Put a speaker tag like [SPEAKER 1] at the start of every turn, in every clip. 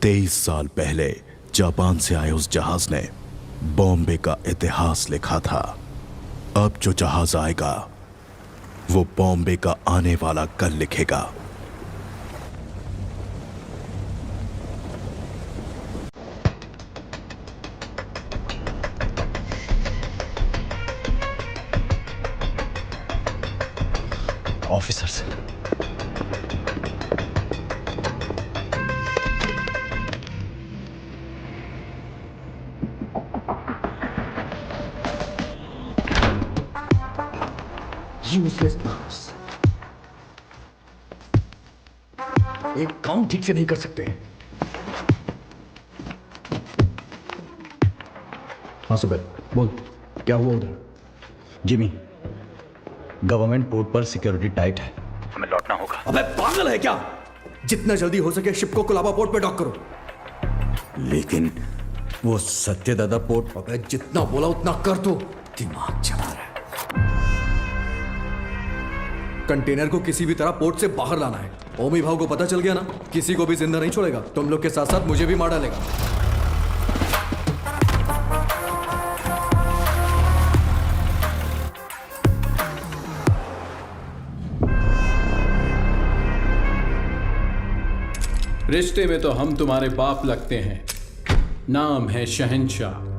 [SPEAKER 1] 23 साल पहले जापान से आए उस जहाज ने बॉम्बे का इतिहास लिखा था। अब जो जहाज आएगा वो बॉम्बे का आने वाला कल लिखेगा।
[SPEAKER 2] ऑफिसर्स, यूजलेस बॉस, एक काम ठीक से नहीं कर सकते। हाँ सुबह बोल, क्या हुआ उधर?
[SPEAKER 3] जिमी, गवर्नमेंट पोर्ट पर सिक्योरिटी टाइट है, हमें लौटना होगा।
[SPEAKER 2] अबे पागल है क्या? जितना जल्दी हो सके शिप को कोलाबा पोर्ट पे डॉक करो।
[SPEAKER 3] लेकिन वो सत्यदादा पोर्ट।
[SPEAKER 2] अबे जितना बोला उतना कर दो। दिमाग चला रहा है। कंटेनर को किसी भी तरह पोर्ट से बाहर लाना है। ओमी भाव को पता चल गया ना, किसी को भी जिंदा नहीं छोड़ेगा। तुम लोग के साथ साथ मुझे भी मार डालेगा।
[SPEAKER 4] रिश्ते में तो हम तुम्हारे बाप लगते हैं, नाम है शहंशाह।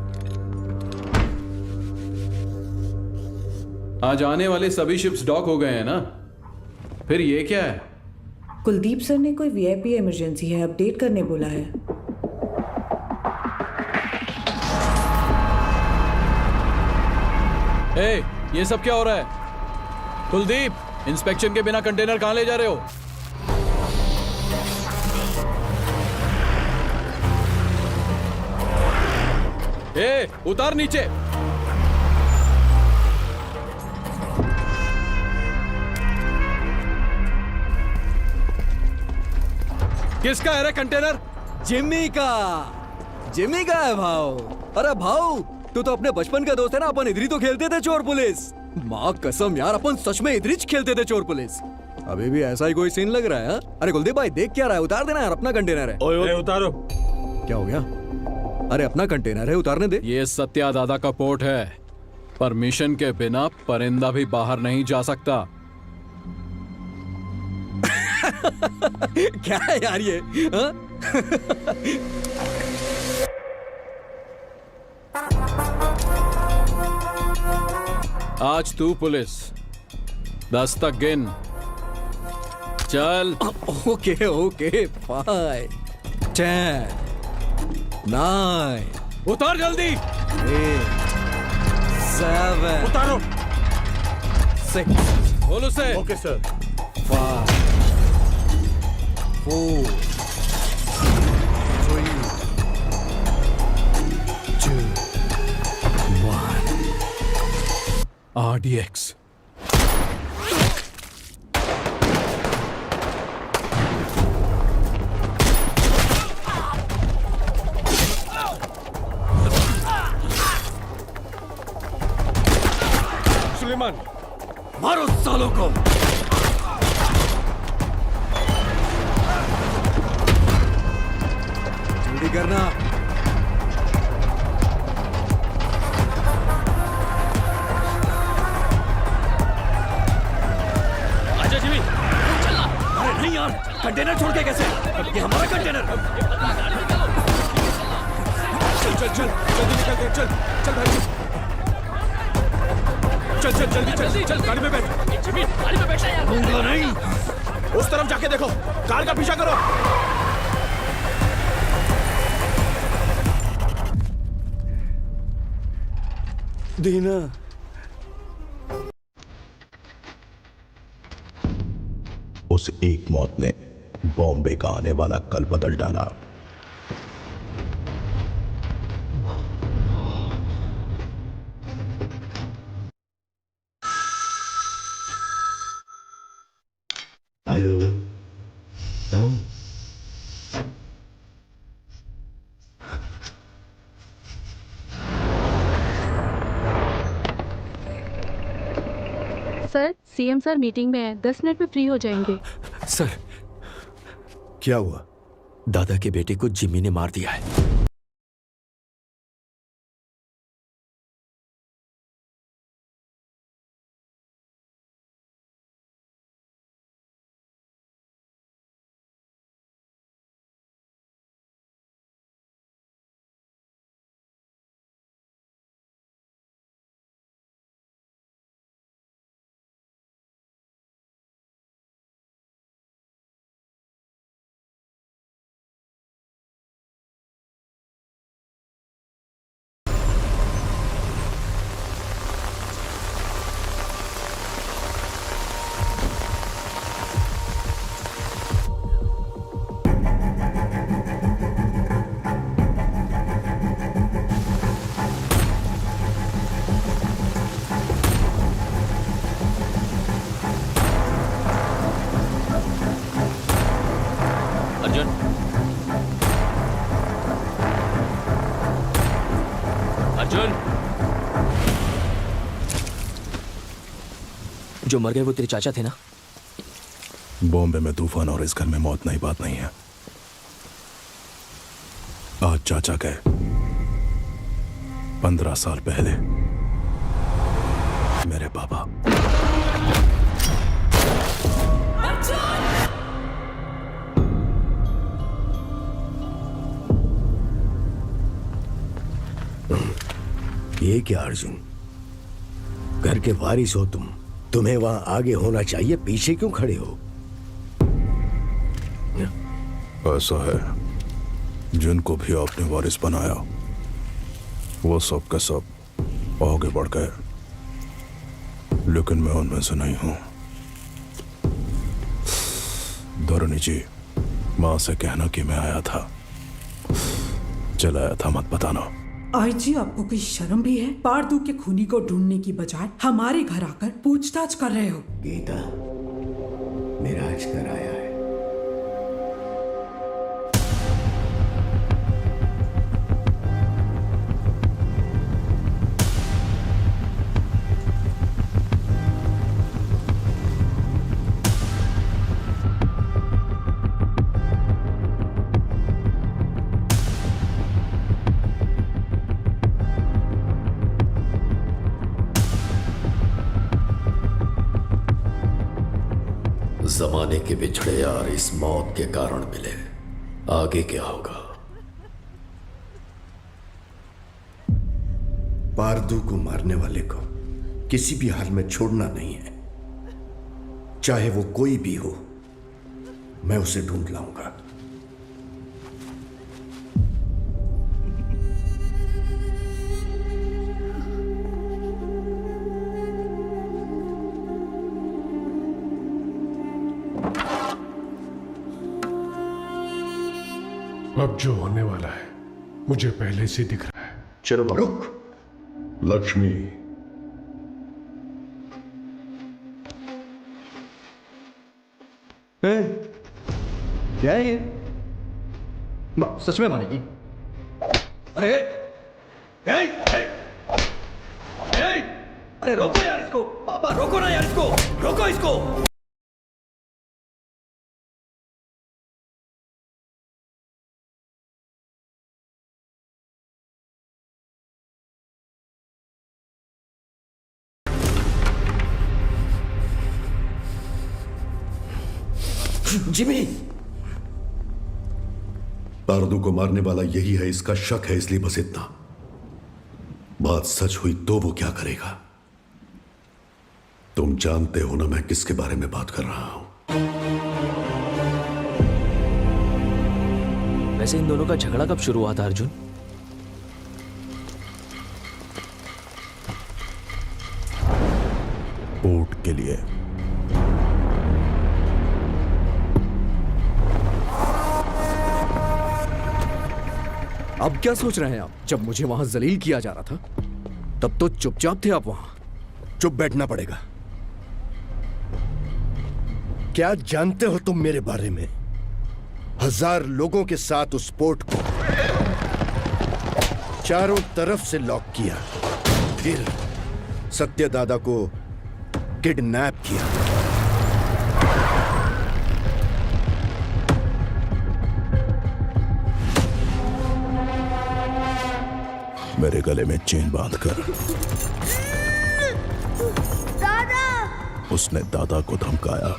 [SPEAKER 4] आज आने वाले सभी शिप्स डॉक हो गए हैं ना, फिर ये क्या है?
[SPEAKER 5] कुलदीप सर ने कोई वीआईपी इमरजेंसी है अपडेट करने बोला है।
[SPEAKER 4] ए, ये सब क्या हो रहा है? कुलदीप, इंस्पेक्शन के बिना कंटेनर कहां ले जा रहे हो? ए, उतार नीचे। किसका है रे कंटेनर?
[SPEAKER 2] जिम्मी का। जिम्मी का है भाव। अरे भाव, तू तो अपने बचपन का दोस्त है ना। अपन इधर ही तो खेलते थे चोर पुलिस। माँ कसम यार, अपन सच में इधर ही खेलते थे चोर पुलिस। अभी भी ऐसा ही कोई सीन लग रहा है हा? अरे कुलदीप भाई देख क्या रहा है? उतार देना यार, अपना कंटेनर है।
[SPEAKER 4] ओए उतारो।
[SPEAKER 2] क्या हो गया? अरे अपना कंटेनर है, उतारने दे।
[SPEAKER 4] ये सत्या दादा का पोर्ट है। परमिशन के बिना परिंदा भी बाहर नहीं जा सकता।
[SPEAKER 2] क्या है यार ये हा?
[SPEAKER 4] आज तू पुलिस 10 तक गिन। चल।
[SPEAKER 2] ओके ओके, 5 10 9
[SPEAKER 4] उतार जल्दी।
[SPEAKER 2] 8 7
[SPEAKER 4] उतारो।
[SPEAKER 2] 6
[SPEAKER 4] बोलो से।
[SPEAKER 3] Okay sir.
[SPEAKER 2] 5 4 3 2 1।
[SPEAKER 4] RDX।
[SPEAKER 2] सुलेमान, मारो सालों को। जल्दी करना।
[SPEAKER 6] आजा जिमी, चलना।
[SPEAKER 2] अरे नहीं यार, कंटेनर छोड़ के कैसे? ये हमारा कंटेनर। चल चल चल, जल्दी निकल। चल चल भाई, चल चल जल्दी चल चल, गाड़ी में बैठ।
[SPEAKER 6] जिमी, गाड़ी में बैठना यार।
[SPEAKER 2] दूंगा नहीं।
[SPEAKER 1] उस तरफ जाके देखो, कार का पीछा करो।
[SPEAKER 2] दीना,
[SPEAKER 1] उस एक मौत ने बॉम्बे का आने वाला कल बदल डाला।
[SPEAKER 7] सर, सीएम सर मीटिंग में है, 10 मिनट में फ्री हो जाएंगे।
[SPEAKER 2] सर क्या हुआ?
[SPEAKER 8] दादा के बेटे को जिम्मी ने मार दिया है।
[SPEAKER 6] अर्जुन, अर्जुन,
[SPEAKER 8] जो मर गए वो तेरे चाचा थे ना?
[SPEAKER 1] बॉम्बे में तूफान और इस घर में मौत नई बात नहीं है। आज चाचा गए 15 साल पहले मेरे पापा।
[SPEAKER 9] ये क्या अर्जुन, घर के वारिस हो तुम, तुम्हें वहां आगे होना चाहिए, पीछे क्यों खड़े हो?
[SPEAKER 1] ऐसा है, जिनको भी आपने वारिस बनाया वो सब का सब आगे बढ़ गए, लेकिन मैं उनमें से नहीं हूं। धरणी जी, मां से कहना कि मैं आया था, चलाया था, मत बताना।
[SPEAKER 10] आई जी, आपको कोई शर्म भी है? पारदू के खूनी को ढूंढने की बजाय हमारे घर आकर पूछताछ कर रहे हो।
[SPEAKER 9] गीता, मेरा आज घर आया है।
[SPEAKER 11] जमाने के बिछड़े यार इस मौत के कारण मिले, आगे क्या होगा?
[SPEAKER 9] पारदू को मारने वाले को किसी भी हाल में छोड़ना नहीं है, चाहे वो कोई भी हो। मैं उसे ढूंढ लाऊंगा।
[SPEAKER 12] अब जो होने वाला है मुझे पहले से दिख रहा है।
[SPEAKER 9] चलो रुक।
[SPEAKER 12] लक्ष्मी,
[SPEAKER 2] क्या है ये? सच में मारेगी? अरे अरे रोको यार इसको, पापा रोको ना यार इसको, रोको इसको।
[SPEAKER 9] जिमी,
[SPEAKER 11] पारदू को मारने वाला यही है, इसका शक है, इसलिए बस इतना। बात सच हुई तो वो क्या करेगा? तुम जानते हो ना मैं किसके बारे में बात कर रहा हूं।
[SPEAKER 8] वैसे इन दोनों का झगड़ा कब शुरू हुआ था अर्जुन?
[SPEAKER 1] पोर्ट के लिए।
[SPEAKER 2] अब क्या सोच रहे हैं आप? जब मुझे वहां जलील किया जा रहा था तब तो चुपचाप थे आप वहां।
[SPEAKER 9] चुप बैठना पड़ेगा। क्या जानते हो तुम मेरे बारे में? 1000 लोगों के साथ उस पोर्ट को चारों तरफ से लॉक किया, फिर सत्यदादा को किडनैप किया।
[SPEAKER 1] मेरे गले में चेन बांधकर उसने दादा को धमकाया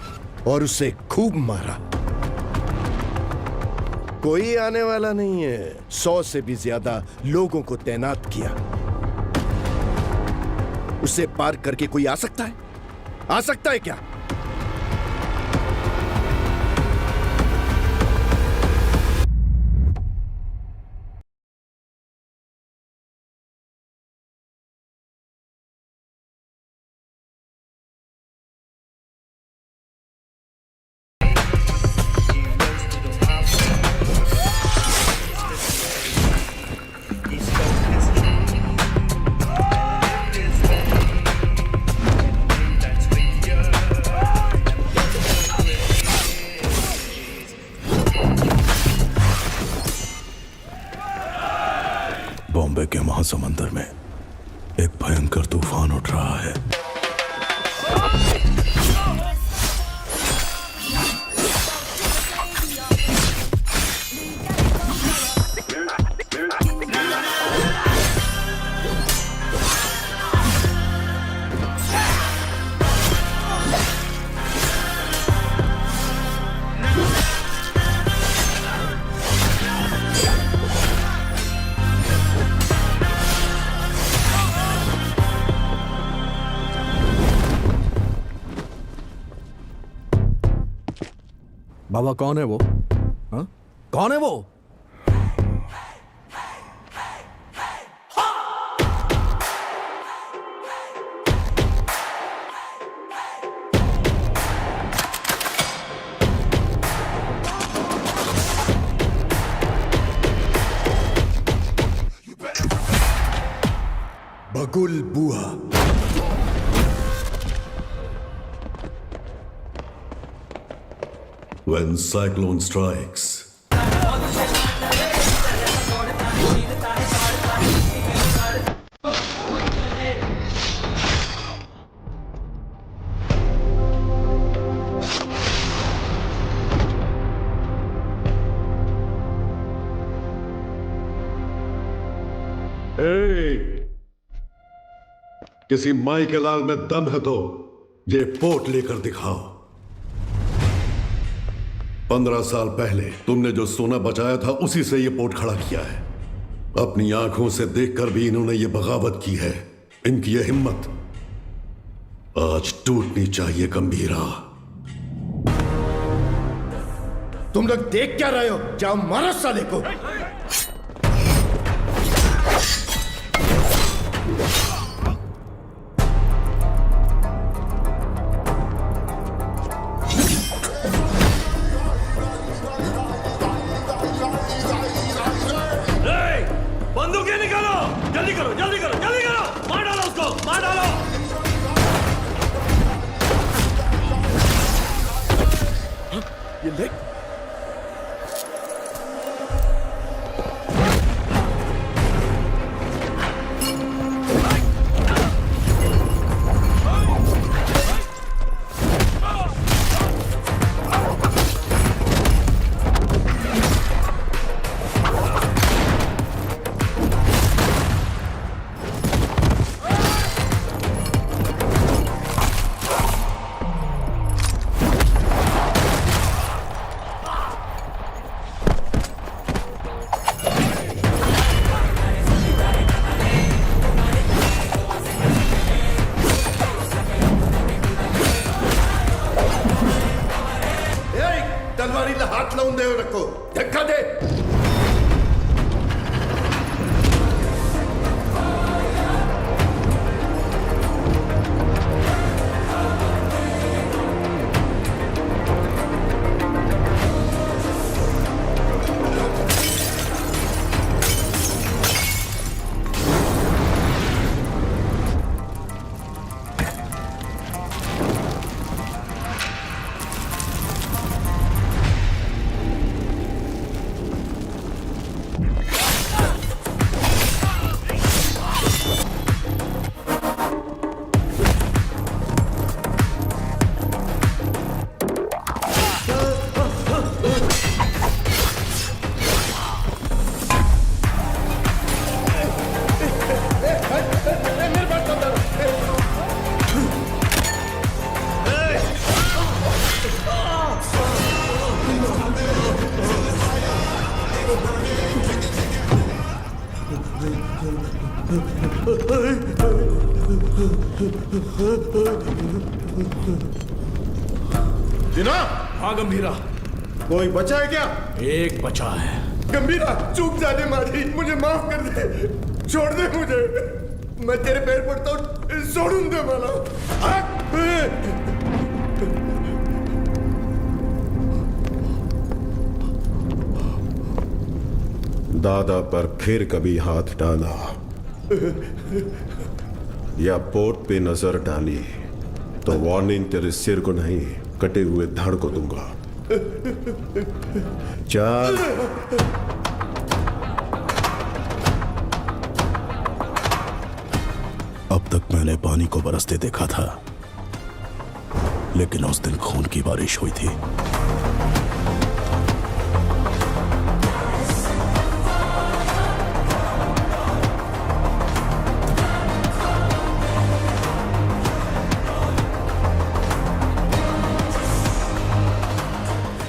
[SPEAKER 9] और उसे खूब मारा। कोई आने वाला नहीं है। 100 से भी ज्यादा लोगों को तैनात किया। उसे पार करके कोई आ सकता है? आ सकता है क्या?
[SPEAKER 1] बॉम्बे के महासमुंदर में एक भयंकर तूफान उठ रहा है।
[SPEAKER 2] बाबा कौन है वो? हाँ? कौन है वो?
[SPEAKER 9] बगुल बुआ।
[SPEAKER 11] When cyclone strikes, किसी माई के लाल में दम है तो ये पोर्ट लेकर दिखाओ। 15 साल पहले तुमने जो सोना बचाया था उसी से ये पोर्ट खड़ा किया है। अपनी आंखों से देखकर भी इन्होंने ये बगावत की है। इनकी ये हिम्मत आज टूटनी चाहिए। गंभीरा,
[SPEAKER 9] तुम लोग देख क्या रहे हो? जाओ मारो साले को।
[SPEAKER 6] बंदूकें निकालो, जल्दी करो, जल्दी करो, जल्दी करो, मार डालो उसको, मार डालो।
[SPEAKER 9] ये देख, तलवारीला हात लावून देऊ नको, धक्का दे।
[SPEAKER 6] दिना। हाँ गंभीरा, कोई बचा है क्या?
[SPEAKER 4] एक बचा है।
[SPEAKER 6] गंभीरा चूक जाने मारी, मुझे माफ कर दे, छोड़ दे मुझे, मैं तेरे पैर पड़ता हूँ, छोड़ूं दे मला।
[SPEAKER 11] दादा पर फिर कभी हाथ डाला या पोर्ट पे नजर डाली तो वार्निंग तेरे सिर को नहीं, कटे हुए धड़ को दूंगा। चल।
[SPEAKER 1] अब तक मैंने पानी को बरसते देखा था, लेकिन उस दिन खून की बारिश हुई थी।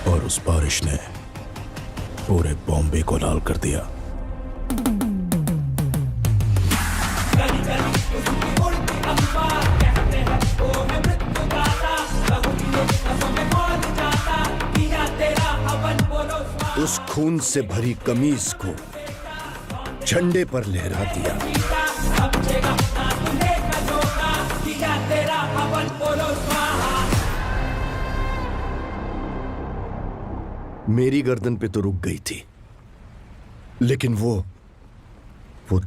[SPEAKER 1] और उस बारिश ने पूरे बॉम्बे को लाल कर दिया।
[SPEAKER 9] उस खून से भरी कमीज को झंडे पर लहरा दिया। मेरी गर्दन पे तो रुक गई थी, लेकिन वो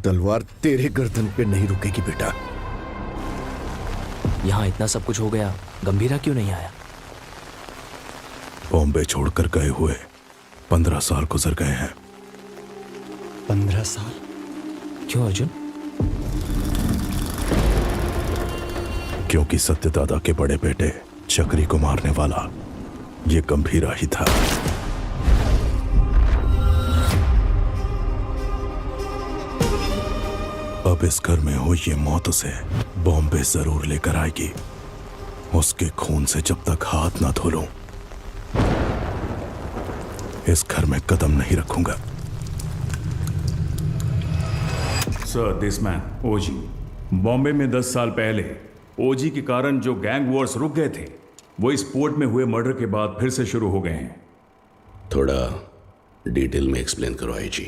[SPEAKER 9] तलवार तेरे गर्दन पे नहीं रुकेगी बेटा।
[SPEAKER 8] यहाँ इतना सब कुछ हो गया, गंभीरा क्यों नहीं आया?
[SPEAKER 1] बॉम्बे छोड़कर गए हुए 15 साल गुजर गए हैं।
[SPEAKER 8] 15 साल? क्यों अर्जुन?
[SPEAKER 1] क्योंकि सत्यदादा के बड़े बेटे चक्री को मारने वाला ये गंभीरा ही था। अब इस घर में हुई ये मौत उसे बॉम्बे जरूर लेकर आएगी। उसके खून से जब तक हाथ ना धो लूं, इस घर में कदम नहीं रखूंगा।
[SPEAKER 13] सर, दिस मैन ओजी बॉम्बे में 10 साल पहले ओजी के कारण जो गैंग वॉर्स रुक गए थे, वो इस पोर्ट में हुए मर्डर के बाद फिर से शुरू हो गए हैं।
[SPEAKER 9] थोड़ा डिटेल में एक्सप्लेन करो आईजी।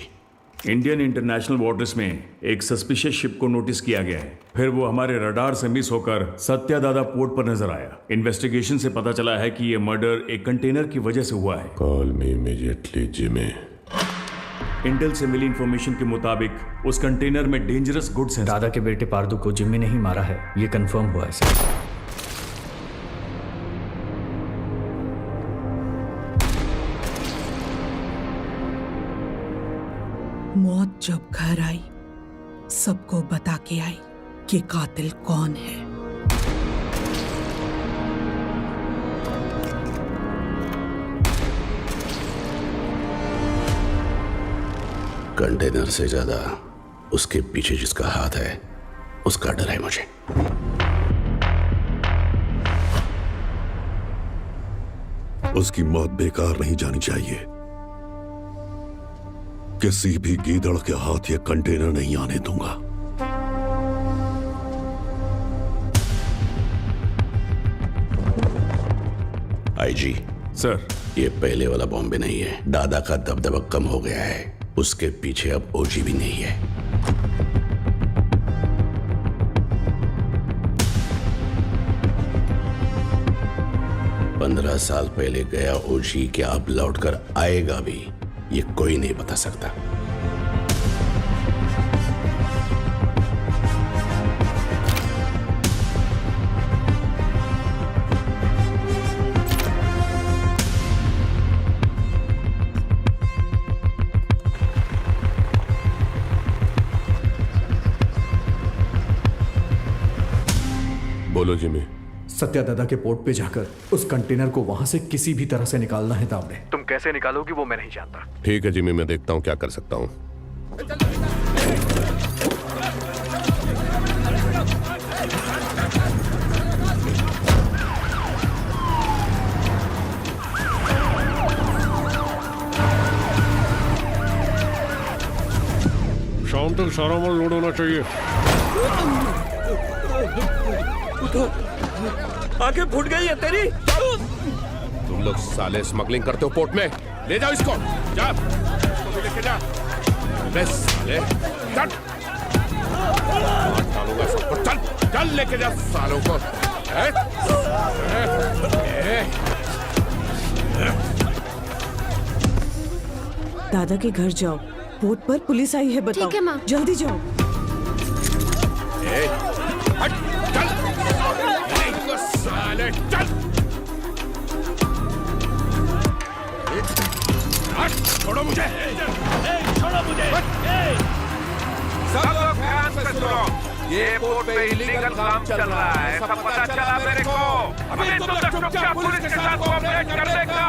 [SPEAKER 13] इंडियन इंटरनेशनल वाटर्स में एक सस्पिशियस शिप को नोटिस किया गया है। फिर वो हमारे रडार से मिस होकर सत्यादादा पोर्ट पर नजर आया। इन्वेस्टिगेशन से पता चला है कि ये मर्डर एक कंटेनर की वजह से हुआ है।
[SPEAKER 11] Call me immediately Jimmy.
[SPEAKER 13] Intel से मिली इंफॉर्मेशन के मुताबिक उस कंटेनर में डेंजरस गुड्स हैं।
[SPEAKER 3] दादा के बेटे पारदू को जिम्मी ने ही मारा है, ये कंफर्म हुआ है सर।
[SPEAKER 10] मौत जब घर आई, सबको बता के आई कि कातिल कौन है।
[SPEAKER 9] कंटेनर से ज्यादा उसके पीछे जिसका हाथ है, उसका डर है मुझे।
[SPEAKER 11] उसकी मौत बेकार नहीं जानी चाहिए। किसी भी गीदड़ के हाथ ये कंटेनर नहीं आने दूंगा।
[SPEAKER 9] आईजी
[SPEAKER 13] सर,
[SPEAKER 9] ये पहले वाला बॉम्बे नहीं है। दादा का दबदबा कम हो गया है, उसके पीछे अब ओजी भी नहीं है। पंद्रह साल पहले गया ओजी क्या अब लौटकर आएगा भी, ये कोई नहीं बता सकता।
[SPEAKER 11] बोलो जिमी।
[SPEAKER 2] सत्यादादा के पोर्ट पे जाकर उस कंटेनर को वहां से किसी भी तरह से निकालना है ताबड़े।
[SPEAKER 3] तुम कैसे निकालोगी वो मैं नहीं जानता।
[SPEAKER 11] ठीक है जिमी, मैं देखता हूं क्या कर सकता हूं।
[SPEAKER 12] शाम तक सारा माल लोड होना चाहिए।
[SPEAKER 6] आंखें फूट गई है तेरी।
[SPEAKER 14] तुम लोग साले स्मगलिंग करते हो पोर्ट में, ले जाओ इसको, जा इसको भी लेके जा। बे साले चल, डालूंगा सबको, चल चल लेके जा सालों को।
[SPEAKER 5] दादा के घर जाओ, बोट पर पुलिस आई है, बताओ।
[SPEAKER 7] ठीक है माँ।
[SPEAKER 5] जल्दी जाओ।
[SPEAKER 14] हट, चल साले चल, हट, छोड़ो मुझे, छोड़ो मुझे। सब लोग ध्यान से सुनो, ये पोर्ट पे इलीगल काम चल रहा है, सब पता चला मेरे को। अभी तुम लोग चुपचाप पुलिस के साथ कोऑपरेट कर लेगा।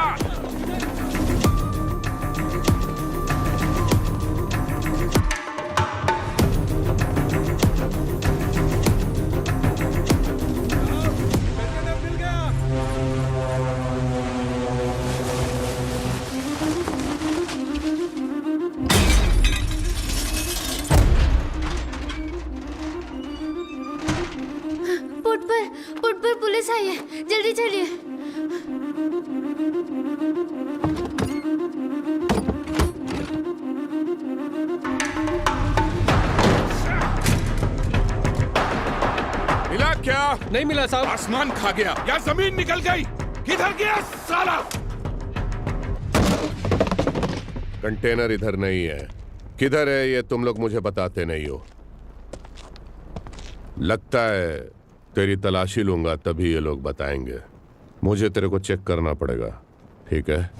[SPEAKER 7] पुट पर पुलिस आई है, जल्दी चलिए।
[SPEAKER 14] मिला क्या?
[SPEAKER 4] नहीं मिला साहब।
[SPEAKER 14] आसमान खा गया या जमीन निकल गई? किधर गया साला? कंटेनर इधर नहीं है, किधर है ये तुम लोग मुझे बताते नहीं हो। लगता है तेरी तलाशी लूंगा तभी ये लोग बताएंगे। मुझे तेरे को चेक करना पड़ेगा, ठीक है?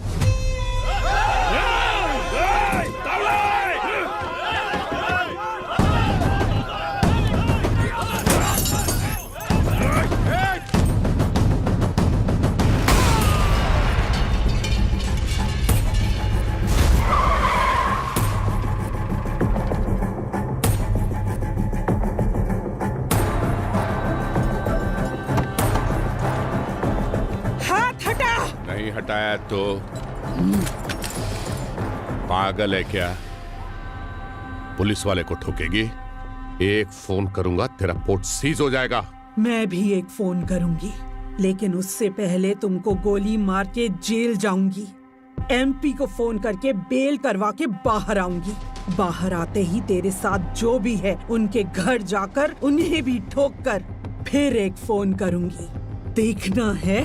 [SPEAKER 14] नहीं हटाया तो पागल है क्या? पुलिस वाले को ठोकेगी? एक फोन करूंगा तेरा पोर्ट सीज हो जाएगा।
[SPEAKER 10] मैं भी एक फोन करूंगी, लेकिन उससे पहले तुमको गोली मार के जेल जाऊंगी। एमपी को फोन करके बेल करवा के बाहर आऊंगी। बाहर आते ही तेरे साथ जो भी है उनके घर जाकर उन्हें भी ठोक कर फिर एक फोन करूंगी। देखना है?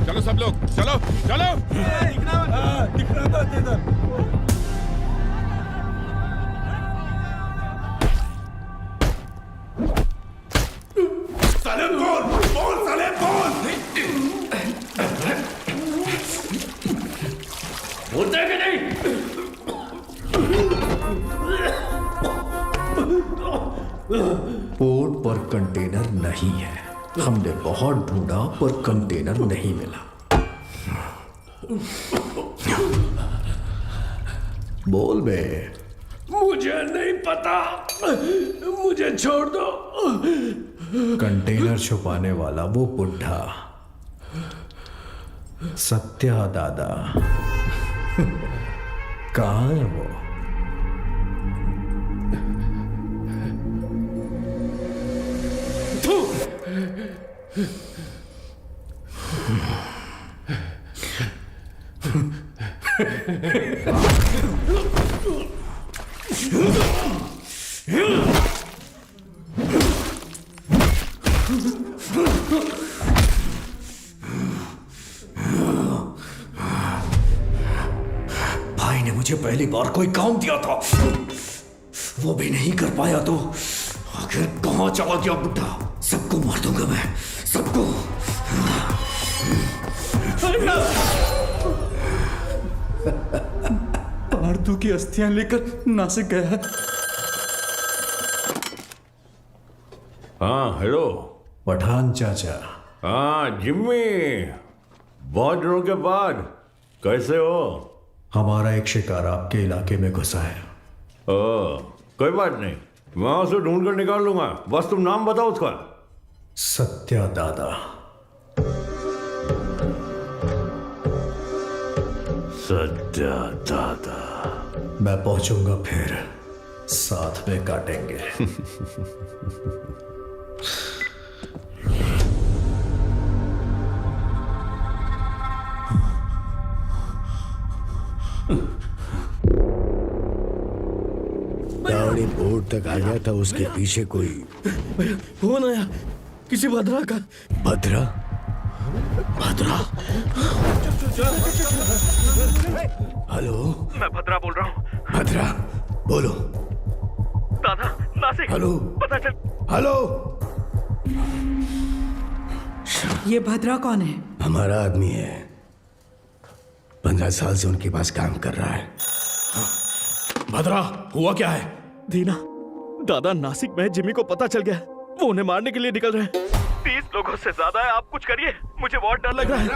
[SPEAKER 14] चलो सब लोग, चलो चलो।
[SPEAKER 6] साले बोल साले बोल। बोलते हैं कि नहीं?
[SPEAKER 9] पोर्ट पर कंटेनर नहीं है। हमने बहुत ढूंढा पर कंटेनर नहीं मिला। बोल बे।
[SPEAKER 6] मुझे नहीं पता, मुझे छोड़ दो।
[SPEAKER 9] कंटेनर छुपाने वाला वो बुढ़ा सत्या दादा कहाँ है वो? भाई ने मुझे पहली बार कोई काम दिया था, वो भी नहीं कर पाया तो आखिर कहां चला गया बुढ़ा? सबको मार दूंगा मैं, सबको।
[SPEAKER 3] पार्थू की अस्थियां लेकर नासिक गया है।
[SPEAKER 13] हाँ हेलो
[SPEAKER 9] पठान चाचा।
[SPEAKER 13] हाँ जिम्मी, बहुत दिनों के बाद कैसे हो?
[SPEAKER 9] हमारा एक शिकार आपके इलाके में घुसा है।
[SPEAKER 13] कोई बात नहीं, मैं उसे ढूंढ कर निकाल लूंगा, बस तुम नाम बताओ उसका।
[SPEAKER 9] सत्या दादा। सत्या दादा, मैं पहुंचूंगा फिर साथ में काटेंगे।
[SPEAKER 15] दावड़ी बोर्ड तक आ गया था, उसके पीछे कोई
[SPEAKER 6] फोन आया किसी भद्रा का।
[SPEAKER 15] भद्रा? भद्रा? हेलो,
[SPEAKER 14] मैं भद्रा बोल रहा हूँ।
[SPEAKER 15] भद्रा बोलो।
[SPEAKER 14] दादा नासिक,
[SPEAKER 15] हेलो,
[SPEAKER 14] पता चल।
[SPEAKER 15] हेलो।
[SPEAKER 10] ये भद्रा कौन है?
[SPEAKER 15] हमारा आदमी है, 15 साल से उनके पास काम कर रहा है।
[SPEAKER 6] भद्रा, हुआ क्या है? दीना, दादा नासिक में जिमी को पता चल गया, वो उन्हें मारने के लिए निकल रहे हैं।
[SPEAKER 14] 30 लोगों से ज्यादा है, आप कुछ करिए, मुझे बहुत डर लग रहा है।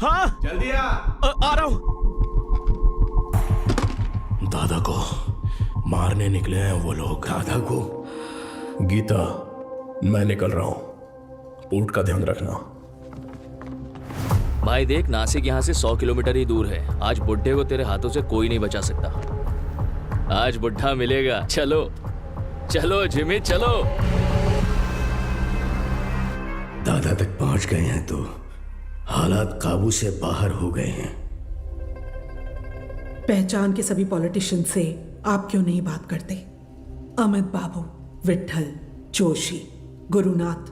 [SPEAKER 6] हाँ
[SPEAKER 14] जल्दी
[SPEAKER 6] आ रहा हूँ।
[SPEAKER 15] दादा को मारने निकले हैं वो लोग। दादा को?
[SPEAKER 9] गीता, मैं निकल रहा हूँ, पोर्ट का ध्यान रखना।
[SPEAKER 8] भाई देख, नासिक यहाँ से 100 किलोमीटर ही दूर है। आज बुड्ढे को तेरे हाथों से कोई नहीं बचा सकता। आज बुड्ढा मिलेगा। चलो चलो जिमी, चलो।
[SPEAKER 15] दादा तक पहुंच गए हैं तो हालात काबू से बाहर हो गए हैं।
[SPEAKER 10] पहचान के सभी पॉलिटिशियन से आप क्यों नहीं बात करते? अमित बाबू, विट्ठल, जोशी, गुरुनाथ,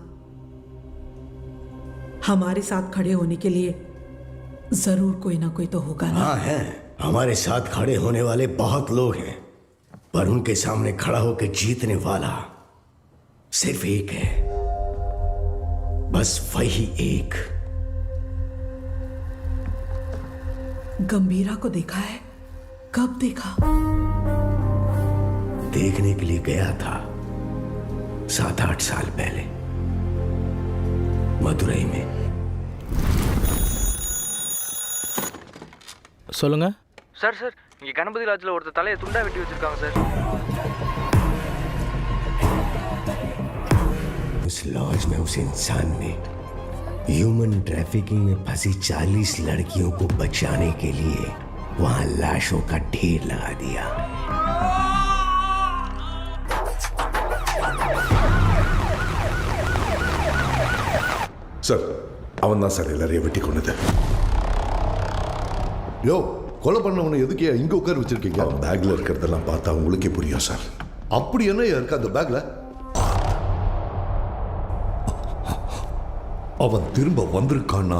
[SPEAKER 10] हमारे साथ खड़े होने के लिए जरूर कोई ना कोई तो होगा ना?
[SPEAKER 15] हाँ है, हमारे साथ खड़े होने वाले बहुत लोग हैं, पर उनके सामने खड़ा होकर जीतने वाला सिर्फ एक है, बस वही एक।
[SPEAKER 10] गंभीरा को देखा है? कब देखा?
[SPEAKER 15] देखने के लिए गया था 7-8 साल पहले मदुरई में।
[SPEAKER 8] சொல்லுங்க
[SPEAKER 16] சார் சார் இங்க கணபதி லாட்ஜ்ல ஒருத்தர் தலையை துண்டா வெட்டி வச்சிருக்காங்க சார்।
[SPEAKER 15] उस लॉज में उस इंसान ने ह्यूमन ट्रैफिकिंग में फंसी 40 लड़कियों को बचाने के लिए वहां लाशों का ढेर लगा दिया।
[SPEAKER 11] சார், அவன் தான் சார் எல்லாரையும் வெட்டி கொண்டது. யோ, கொலை பண்ணவனை எதுக்கே இங்க உட்கார வச்சிருக்கீங்க? அவன் பேக்ல இருக்கிறதெல்லாம் பார்த்தா உங்களுக்கே புரியும் சார். அப்படி என்ன இருக்கு அந்த பேக்ல? அவன் திரும்ப வந்திருக்கான்னா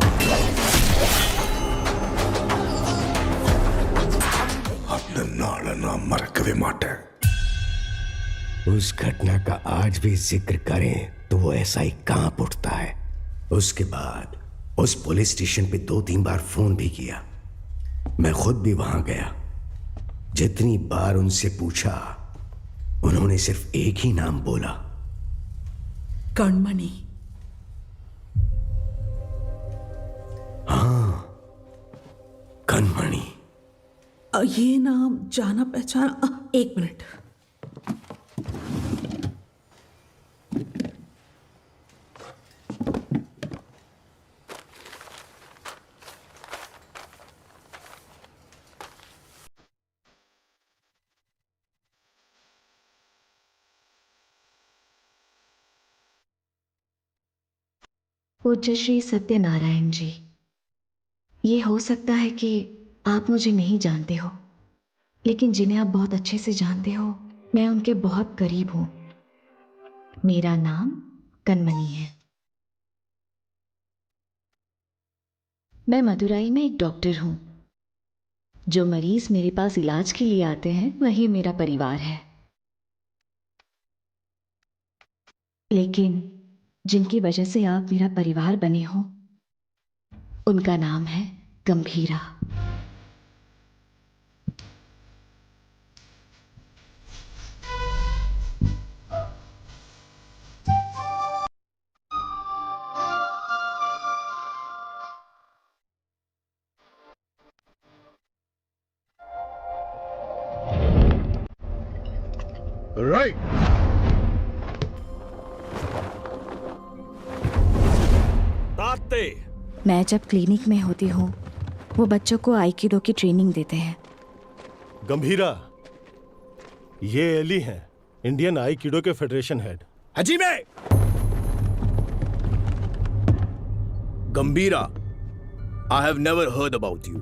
[SPEAKER 11] அந்த நாளை நான் மறக்கவே மாட்டேன்.
[SPEAKER 15] उस घटना का आज भी जिक्र करें तो वो ऐसा ही कांप उठता है। उसके बाद उस पुलिस स्टेशन पे 2-3 बार फोन भी किया। मैं खुद भी वहां गया। जितनी बार उनसे पूछा, उन्होंने सिर्फ एक ही नाम बोला,
[SPEAKER 10] कणमणि।
[SPEAKER 15] हाँ, कणमणि।
[SPEAKER 10] ये नाम जाना पहचाना। 1 मिनट।
[SPEAKER 17] पूज्य श्री सत्यनारायण जी, ये हो सकता है कि आप मुझे नहीं जानते हो, लेकिन जिन्हें आप बहुत अच्छे से जानते हो, मैं उनके बहुत करीब हूं। मेरा नाम कणमणि है। मैं मदुरई में एक डॉक्टर हूं। जो मरीज मेरे पास इलाज के लिए आते हैं वही मेरा परिवार है, लेकिन जिनकी वजह से आप मेरा परिवार बने हो, उनका नाम है गंभीरा।
[SPEAKER 11] राइट।
[SPEAKER 17] मैं जब क्लिनिक में होती हूँ वो बच्चों को आइकिडो की ट्रेनिंग देते हैं।
[SPEAKER 12] गंभीरा, ये एली हैं, इंडियन आइकिडो के फेडरेशन हेड।
[SPEAKER 1] हजीमे! Gambhira, I have never heard about you.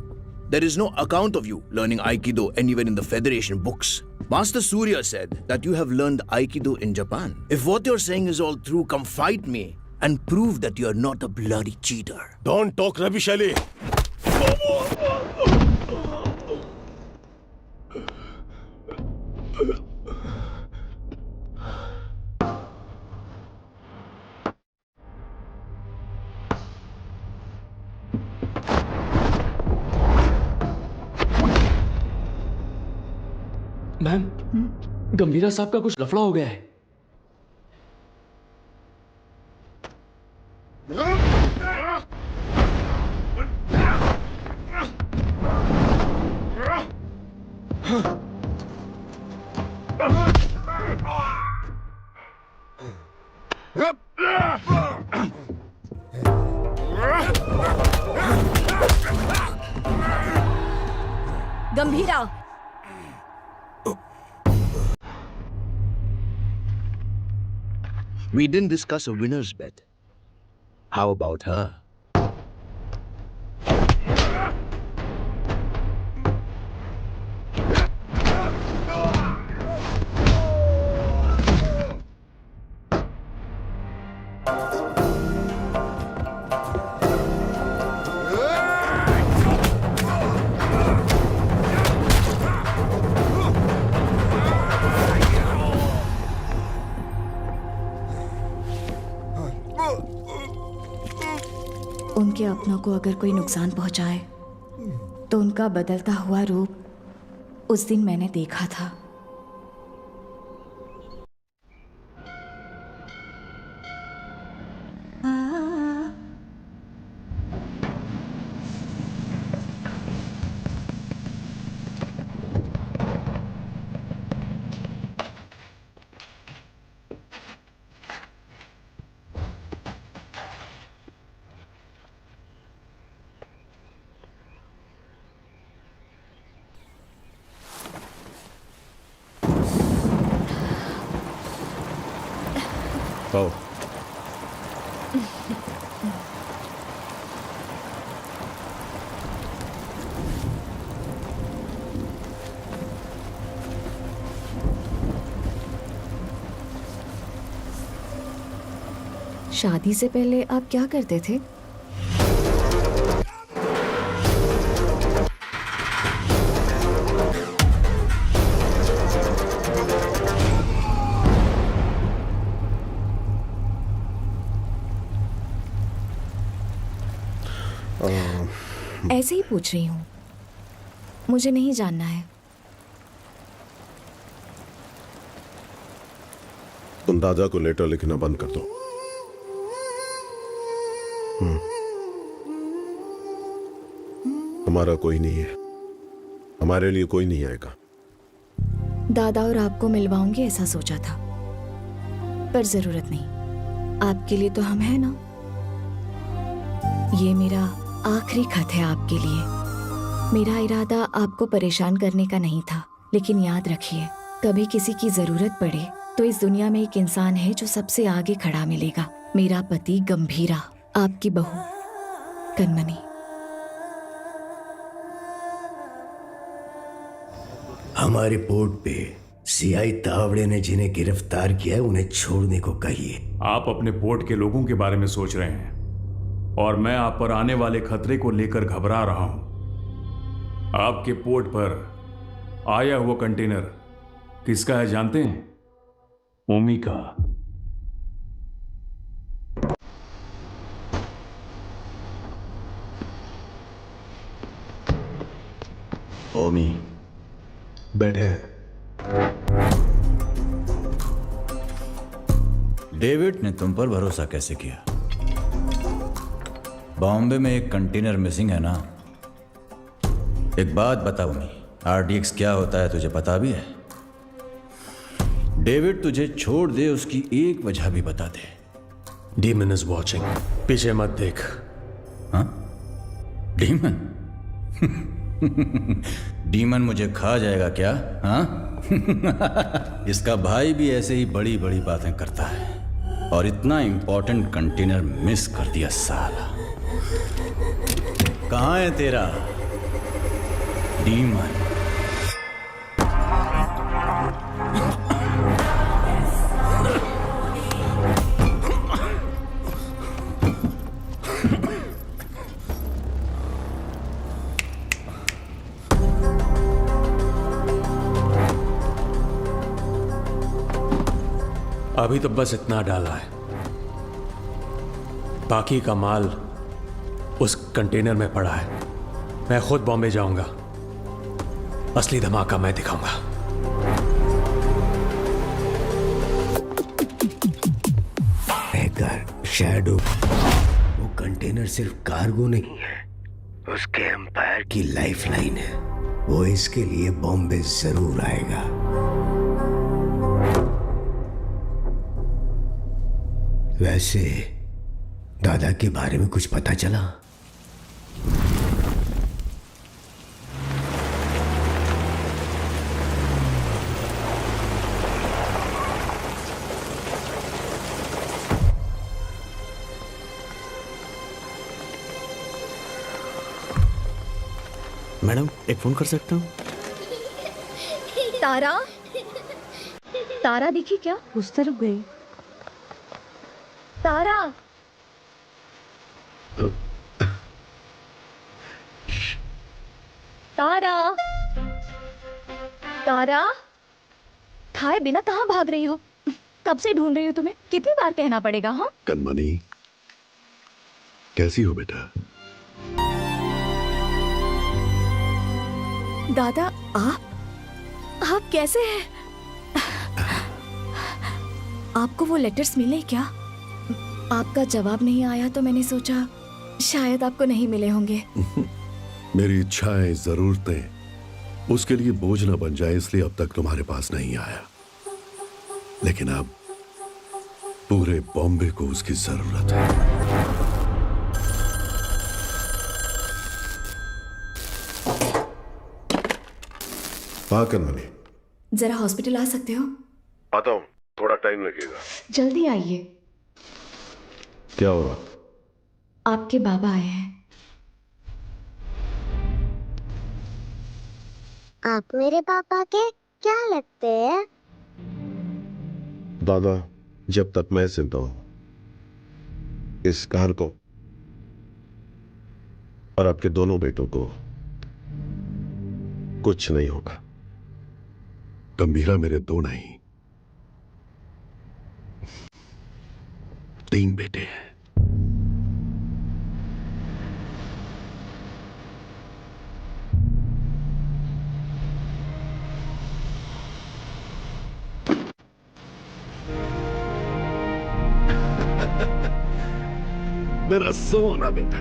[SPEAKER 1] There is no account of you learning Aikido anywhere in the Federation books. Master Surya said that you have learned Aikido in Japan. If what you're saying is all true, come fight me and prove that you're not a bloody cheater.
[SPEAKER 12] Don't talk rubbish, Ali.
[SPEAKER 18] Ma'am, Gambhira sahab का कुछ लफड़ा हो गया है।
[SPEAKER 17] गंभीरा,
[SPEAKER 1] We didn't discuss a winner's bet. How about her?
[SPEAKER 17] उनके अपनों को अगर कोई नुकसान पहुंचाए तो उनका बदलता हुआ रूप उस दिन मैंने देखा था।
[SPEAKER 3] आओ।
[SPEAKER 17] शादी से पहले आप क्या करते थे? ऐसे ही पूछ रही हूँ, मुझे नहीं जानना है।
[SPEAKER 11] तुम दादा को लेटर लिखना बंद कर दो। हमारा कोई नहीं है, हमारे लिए कोई नहीं आएगा।
[SPEAKER 17] दादा और आपको मिलवाऊंगी ऐसा सोचा था, पर जरूरत नहीं। आपके लिए तो हम हैं ना। ये मेरा आखिरी खत है आपके लिए। मेरा इरादा आपको परेशान करने का नहीं था, लेकिन याद रखिए, कभी किसी की जरूरत पड़े तो इस दुनिया में एक इंसान है जो सबसे आगे खड़ा मिलेगा। मेरा पति गंभीरा, आपकी बहू कनमनी।
[SPEAKER 15] हमारे पोर्ट पे सीआई तावड़े ने जिन्हें गिरफ्तार किया है उन्हें छोड़ने को कहिए।
[SPEAKER 13] आप अपने पोर्ट के लोगों के बारे में सोच रहे हैं और मैं आप पर आने वाले खतरे को लेकर घबरा रहा हूं। आपके पोर्ट पर आया हुआ कंटेनर किसका है जानते हैं? ओमी का।
[SPEAKER 3] ओमी बैठे। डेविड ने तुम पर भरोसा कैसे किया? बॉम्बे में एक कंटेनर मिसिंग है ना? एक बात बता ओमी, आरडीएक्स क्या होता है तुझे पता भी है? डेविड तुझे छोड़ दे उसकी एक वजह भी बता दे।
[SPEAKER 12] डीमन इज वॉचिंग, पीछे मत देख।
[SPEAKER 3] हाँ? डीमन? डीमन मुझे खा जाएगा क्या? हाँ? इसका भाई भी ऐसे ही बड़ी बड़ी बातें करता है और इतना इंपॉर्टेंट कंटेनर मिस कर दिया साला। कहाँ है तेरा डीमन?
[SPEAKER 18] अभी तो बस इतना डाला है, बाकी का माल उस कंटेनर में पड़ा है। मैं खुद बॉम्बे जाऊंगा, असली धमाका मैं दिखाऊंगा।
[SPEAKER 15] हैकर शैडो, वो कंटेनर सिर्फ कार्गो नहीं है, उसके एम्पायर की लाइफलाइन है। वो इसके लिए बॉम्बे जरूर आएगा। वैसे दादा के बारे में कुछ पता चला?
[SPEAKER 19] मैडम एक फोन कर सकता हूँ?
[SPEAKER 17] तारा, तारा दिखी क्या? उस तरफ गई। तारा, तारा, तारा, खाए बिना कहाँ भाग रही हो? कब से ढूंढ रही हो तुम्हें, कितनी बार कहना पड़ेगा? हाँ
[SPEAKER 11] कनमनी, कैसी हो बेटा?
[SPEAKER 17] दादा, आप कैसे हैं? आपको वो लेटर्स मिले क्या? आपका जवाब नहीं आया तो मैंने सोचा शायद आपको नहीं मिले होंगे।
[SPEAKER 11] मेरी इच्छाएं, जरूरतें उसके लिए बोझ न बन जाए, इसलिए अब तक तुम्हारे पास नहीं आया। लेकिन अब पूरे बॉम्बे को उसकी जरूरत है। हाँ कनमनी,
[SPEAKER 17] जरा हॉस्पिटल आ सकते हो?
[SPEAKER 11] आता हूँ, थोड़ा टाइम लगेगा।
[SPEAKER 17] जल्दी आइए।
[SPEAKER 11] क्या हुआ?
[SPEAKER 17] आपके बाबा आए हैं।
[SPEAKER 20] आप मेरे पापा के क्या लगते हैं?
[SPEAKER 11] दादा, जब तक मैं जिंदा हूं, इस घर को और आपके दोनों बेटों को कुछ नहीं होगा। गंभीरा मेरे दो नहीं, 3 बेटे हैं। मेरा सोना बेटा।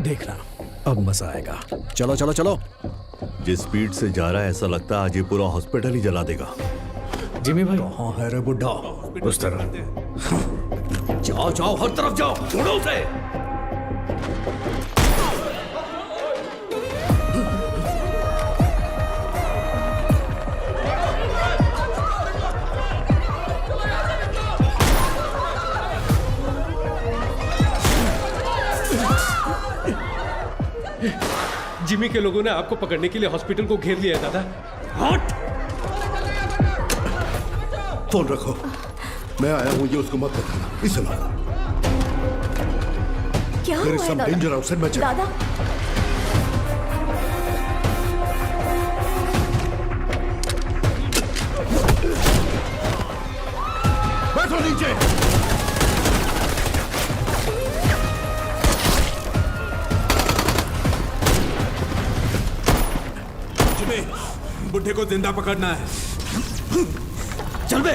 [SPEAKER 2] देखना अब मजा आएगा। चलो चलो चलो।
[SPEAKER 1] जिस स्पीड से जा रहा है ऐसा लगता है आज ये पूरा हॉस्पिटल ही जला देगा।
[SPEAKER 2] जिमी भाई कहाँ है रे बुड्ढा? उस तरह जाओ जाओ, हर तरफ जाओ, छोड़ो उसे।
[SPEAKER 18] जिमी के लोगों ने आपको पकड़ने के लिए हॉस्पिटल को घेर लिया दादा।
[SPEAKER 11] हट! फोन रखो, मैं आया हूं, ये उसको मत बताना। इसे लो।
[SPEAKER 17] क्या हुआ है दादा?
[SPEAKER 11] डेंजर आउटसाइड में
[SPEAKER 17] दादा,
[SPEAKER 11] बैठो नीचे।
[SPEAKER 6] बुड्ढे को जिंदा पकड़ना है।
[SPEAKER 2] चल बे।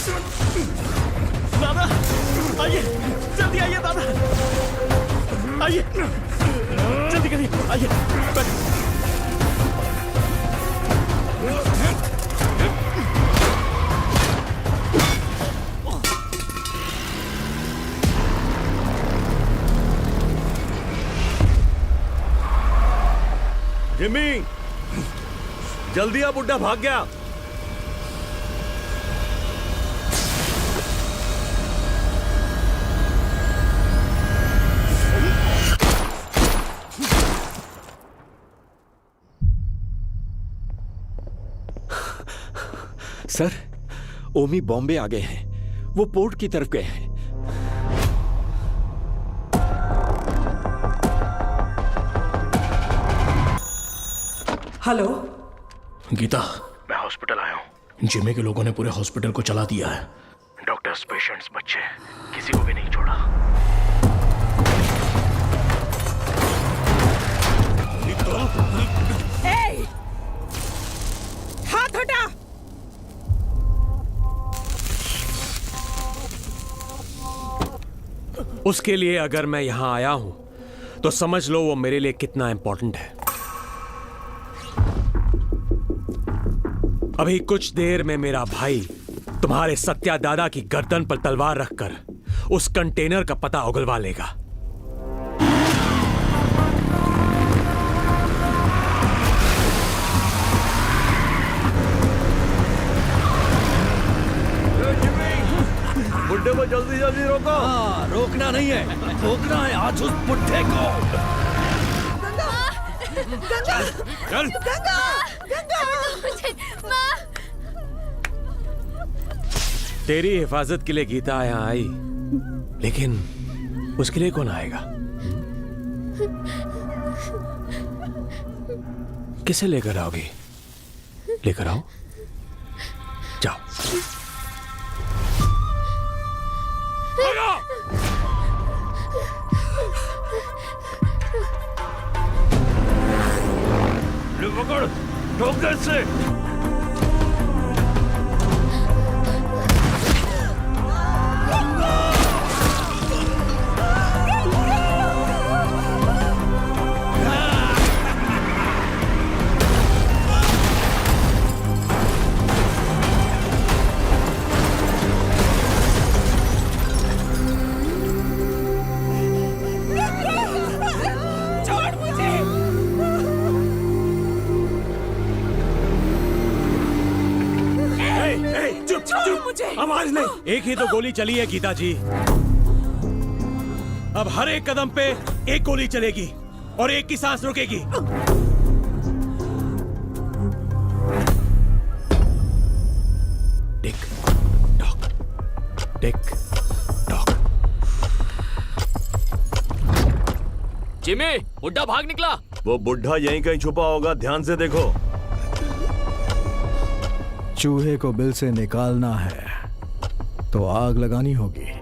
[SPEAKER 18] दादा आइए, जल्दी आइए दादा, आइए जल्दी करिए, आइए
[SPEAKER 12] जिमी, जल्दी आ, बुड्ढा भाग गया।
[SPEAKER 19] सर, ओमी बॉम्बे आ गए हैं। वो पोर्ट की तरफ गए हैं।
[SPEAKER 10] हेलो
[SPEAKER 21] गीता, मैं हॉस्पिटल आया हूँ। जिमी के लोगों ने पूरे हॉस्पिटल को चला दिया है। डॉक्टर्स, पेशेंट्स, बच्चे, किसी को भी नहीं छोड़ा।
[SPEAKER 10] ए! हाथ हटा।
[SPEAKER 18] उसके लिए अगर मैं यहां आया हूं तो समझ लो वो मेरे लिए कितना इंपॉर्टेंट है। अभी कुछ देर में मेरा भाई तुम्हारे सत्या दादा की गर्दन पर तलवार रखकर उस कंटेनर का पता उगलवा लेगा।
[SPEAKER 12] बुड्ढे को जल्दी जल्दी रोको।
[SPEAKER 2] हाँ, रोकना नहीं है, रोकना है आज उस बुड्ढे को।
[SPEAKER 10] गंगा!
[SPEAKER 18] चल।
[SPEAKER 10] गंगा! गंगा!
[SPEAKER 7] माँ!
[SPEAKER 18] तेरी हिफाजत के लिए गीता यहाँ आई, लेकिन उसके लिए कौन आएगा? किसे लेकर आओगी? लेकर आओ, जाओ।
[SPEAKER 12] पकड़, ठोक से।
[SPEAKER 10] छोड़ मुझे।
[SPEAKER 18] चुप चुप, आवाज नहीं। एक ही तो गोली चली है गीता जी। अब हर एक कदम पे एक गोली चलेगी और एक की सांस रुकेगी। Tick tock, tick tock.
[SPEAKER 8] Jimmy, बुड्ढा भाग निकला।
[SPEAKER 12] वो बुड्ढा यहीं कहीं छुपा होगा, ध्यान से देखो।
[SPEAKER 2] चूहे को बिल से निकालना है तो आग लगानी होगी।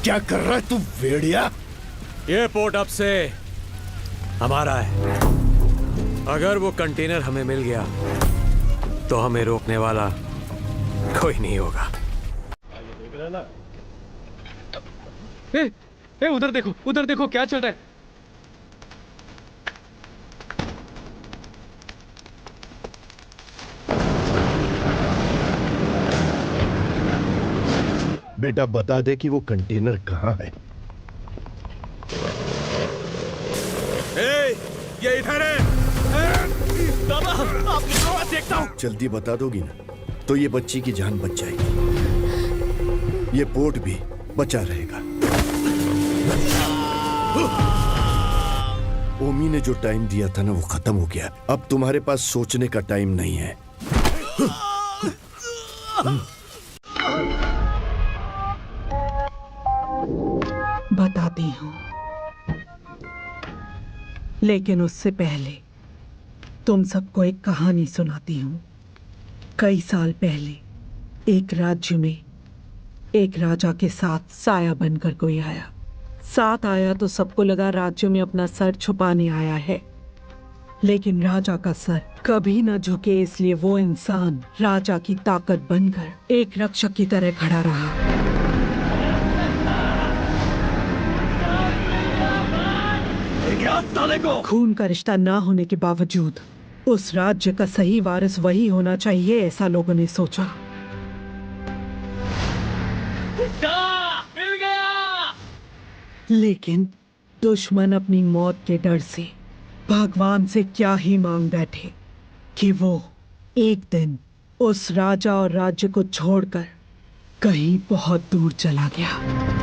[SPEAKER 11] क्या कर रहा है तू भेड़िया?
[SPEAKER 18] ये पोर्ट अब से हमारा है। अगर वो कंटेनर हमें मिल गया तो हमें रोकने वाला कोई नहीं होगा।
[SPEAKER 16] उधर देखो क्या चल रहा है।
[SPEAKER 11] बेटा बता दे कि वो कंटेनर कहाँ है।
[SPEAKER 12] ये इधर है।
[SPEAKER 18] दादा, आप निकलो, मैं देखता हूँ।
[SPEAKER 9] जल्दी बता दोगी ना तो ये बच्ची की जान बच जाएगी, ये पोर्ट भी बचा रहेगा। ओमी ने जो टाइम दिया था ना वो खत्म हो गया। अब तुम्हारे पास सोचने का टाइम नहीं है।
[SPEAKER 10] बताती हूँ, लेकिन उससे पहले तुम सबको एक कहानी सुनाती हूँ। कई साल पहले एक राज्य में एक राजा के साथ साया बनकर कोई आया। साथ आया तो सबको लगा राज्य में अपना सर छुपाने आया है, लेकिन राजा का सर कभी न झुके, इसलिए वो इंसान राजा की ताकत बनकर एक रक्षक की तरह खड़ा रहा। खून का रिश्ता ना होने के बावजूद उस राज्य का सही वारिस वही होना चाहिए, ऐसा लोगों ने सोचा।
[SPEAKER 14] मिल गया।
[SPEAKER 10] लेकिन दुश्मन अपनी मौत के डर से भगवान से क्या ही मांग बैठे कि वो एक दिन उस राजा और राज्य को छोड़कर कहीं बहुत दूर चला गया।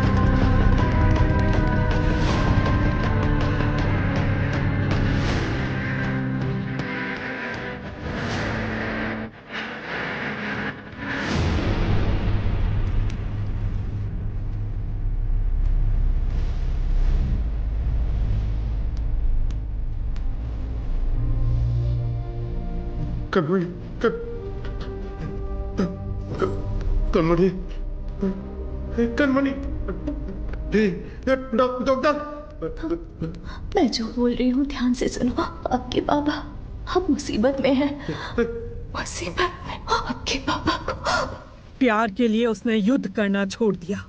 [SPEAKER 6] कनमणि, कनमणि, डॉक्टर।
[SPEAKER 17] मैं जो बोल रही हूँ ध्यान से सुनो। आपके बाबा हम मुसीबत में हैं। मुसीबत में आपके बाबा को।
[SPEAKER 10] प्यार के लिए उसने युद्ध करना छोड़ दिया।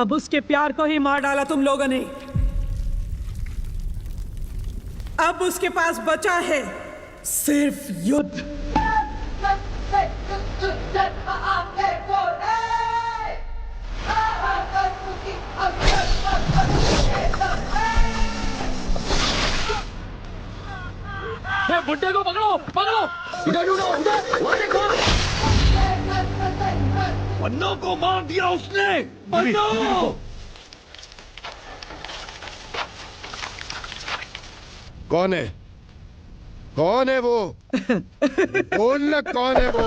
[SPEAKER 10] अब उसके प्यार को ही मार डाला तुम लोगों ने। अब उसके पास बचा है सिर्फ युद्ध।
[SPEAKER 14] बुड्ढे को पकड़ो, पकड़ो। इधर ढूंढो, उधर, वो देखो। पन्नों को मार दिया उसने। पन्नों।
[SPEAKER 6] कौन है? कौन है वो? बोलना कौन है वो?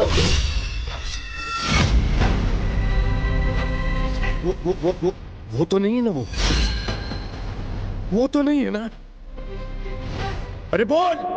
[SPEAKER 6] वो तो नहीं है ना वो तो नहीं है ना? अरे बोल!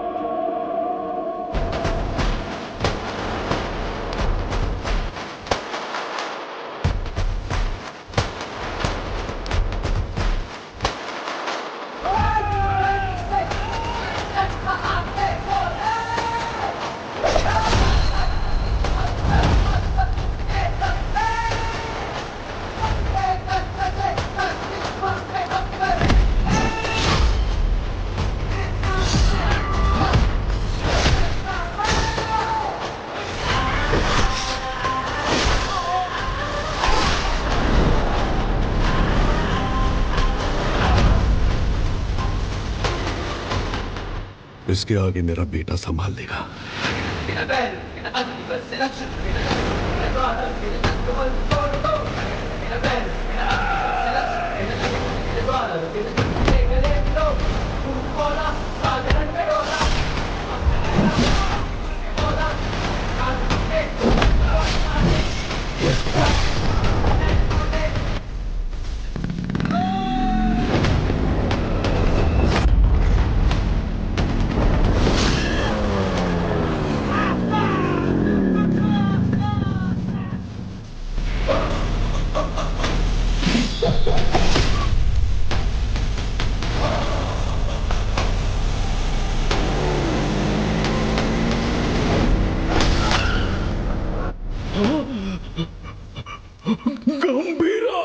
[SPEAKER 11] इसके आगे मेरा बेटा संभाल लेगा।
[SPEAKER 14] गंभीरा,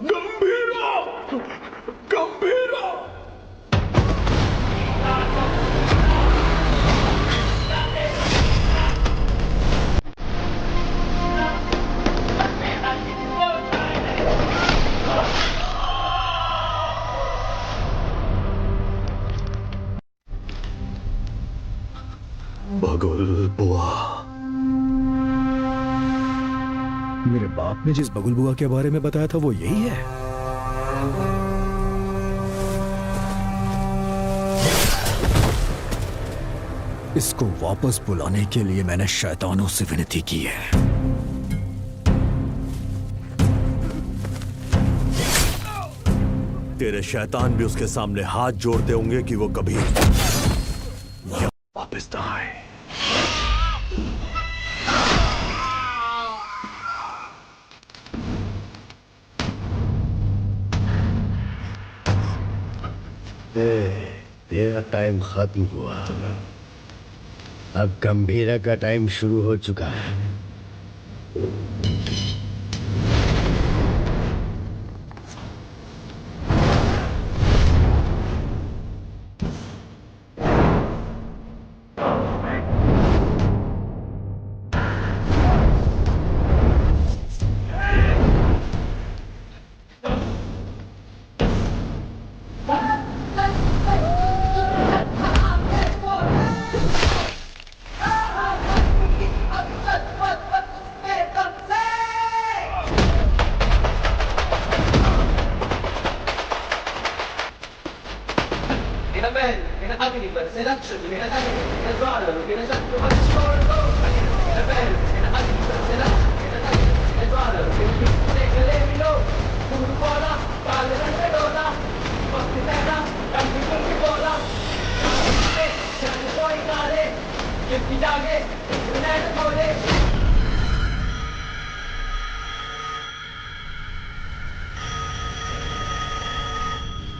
[SPEAKER 14] गंभीरा, गंभीरा।
[SPEAKER 11] बगुल बुआ।
[SPEAKER 1] मेरे बाप ने जिस बगुल बुआ के बारे में बताया था वो यही है।
[SPEAKER 2] इसको वापस बुलाने के लिए मैंने शैतानों से विनती की है।
[SPEAKER 1] तेरे शैतान भी उसके सामने हाथ जोड़ते होंगे कि वो कभी वापस ना आए।
[SPEAKER 15] तेरा टाइम खत्म हुआ, अब गंभीरा का टाइम शुरू हो चुका है।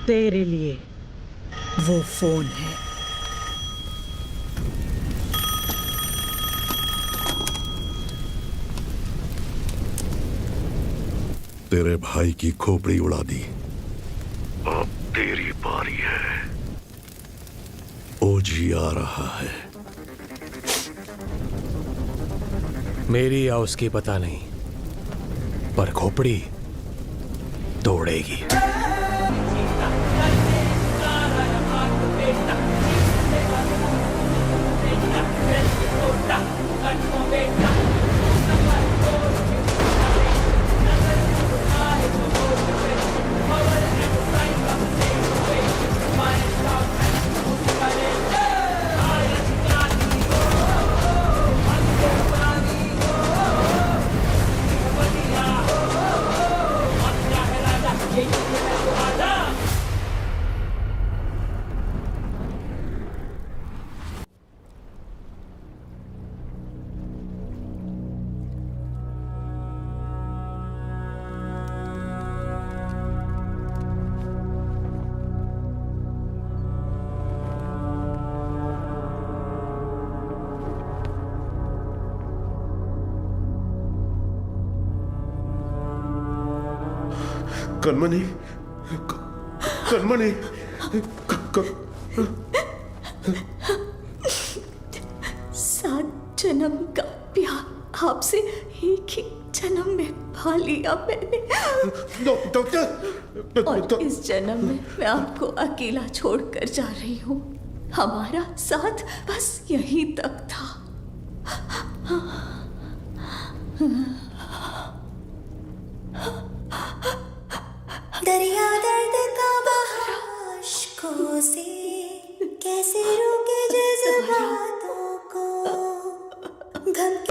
[SPEAKER 10] तेरे लिए वो फोन है।
[SPEAKER 11] तेरे भाई की खोपड़ी उड़ा दी, अब तेरी बारी है। ओजी आ रहा है।
[SPEAKER 18] मेरी या उसकी पता नहीं, पर खोपड़ी तोड़ेगी।
[SPEAKER 6] कनमनी, कनमनी,
[SPEAKER 17] सात जन्म का प्यार आपसे एक ही जन्म में पा लिया मैंने।
[SPEAKER 6] डॉक्टर,
[SPEAKER 17] और इस जन्म में मैं आपको अकेला छोड़कर जा रही हूँ। हमारा साथ बस यहीं तक था।
[SPEAKER 5] दरिया दर्द का बहाशकों से कैसे रोके जज्बातों को।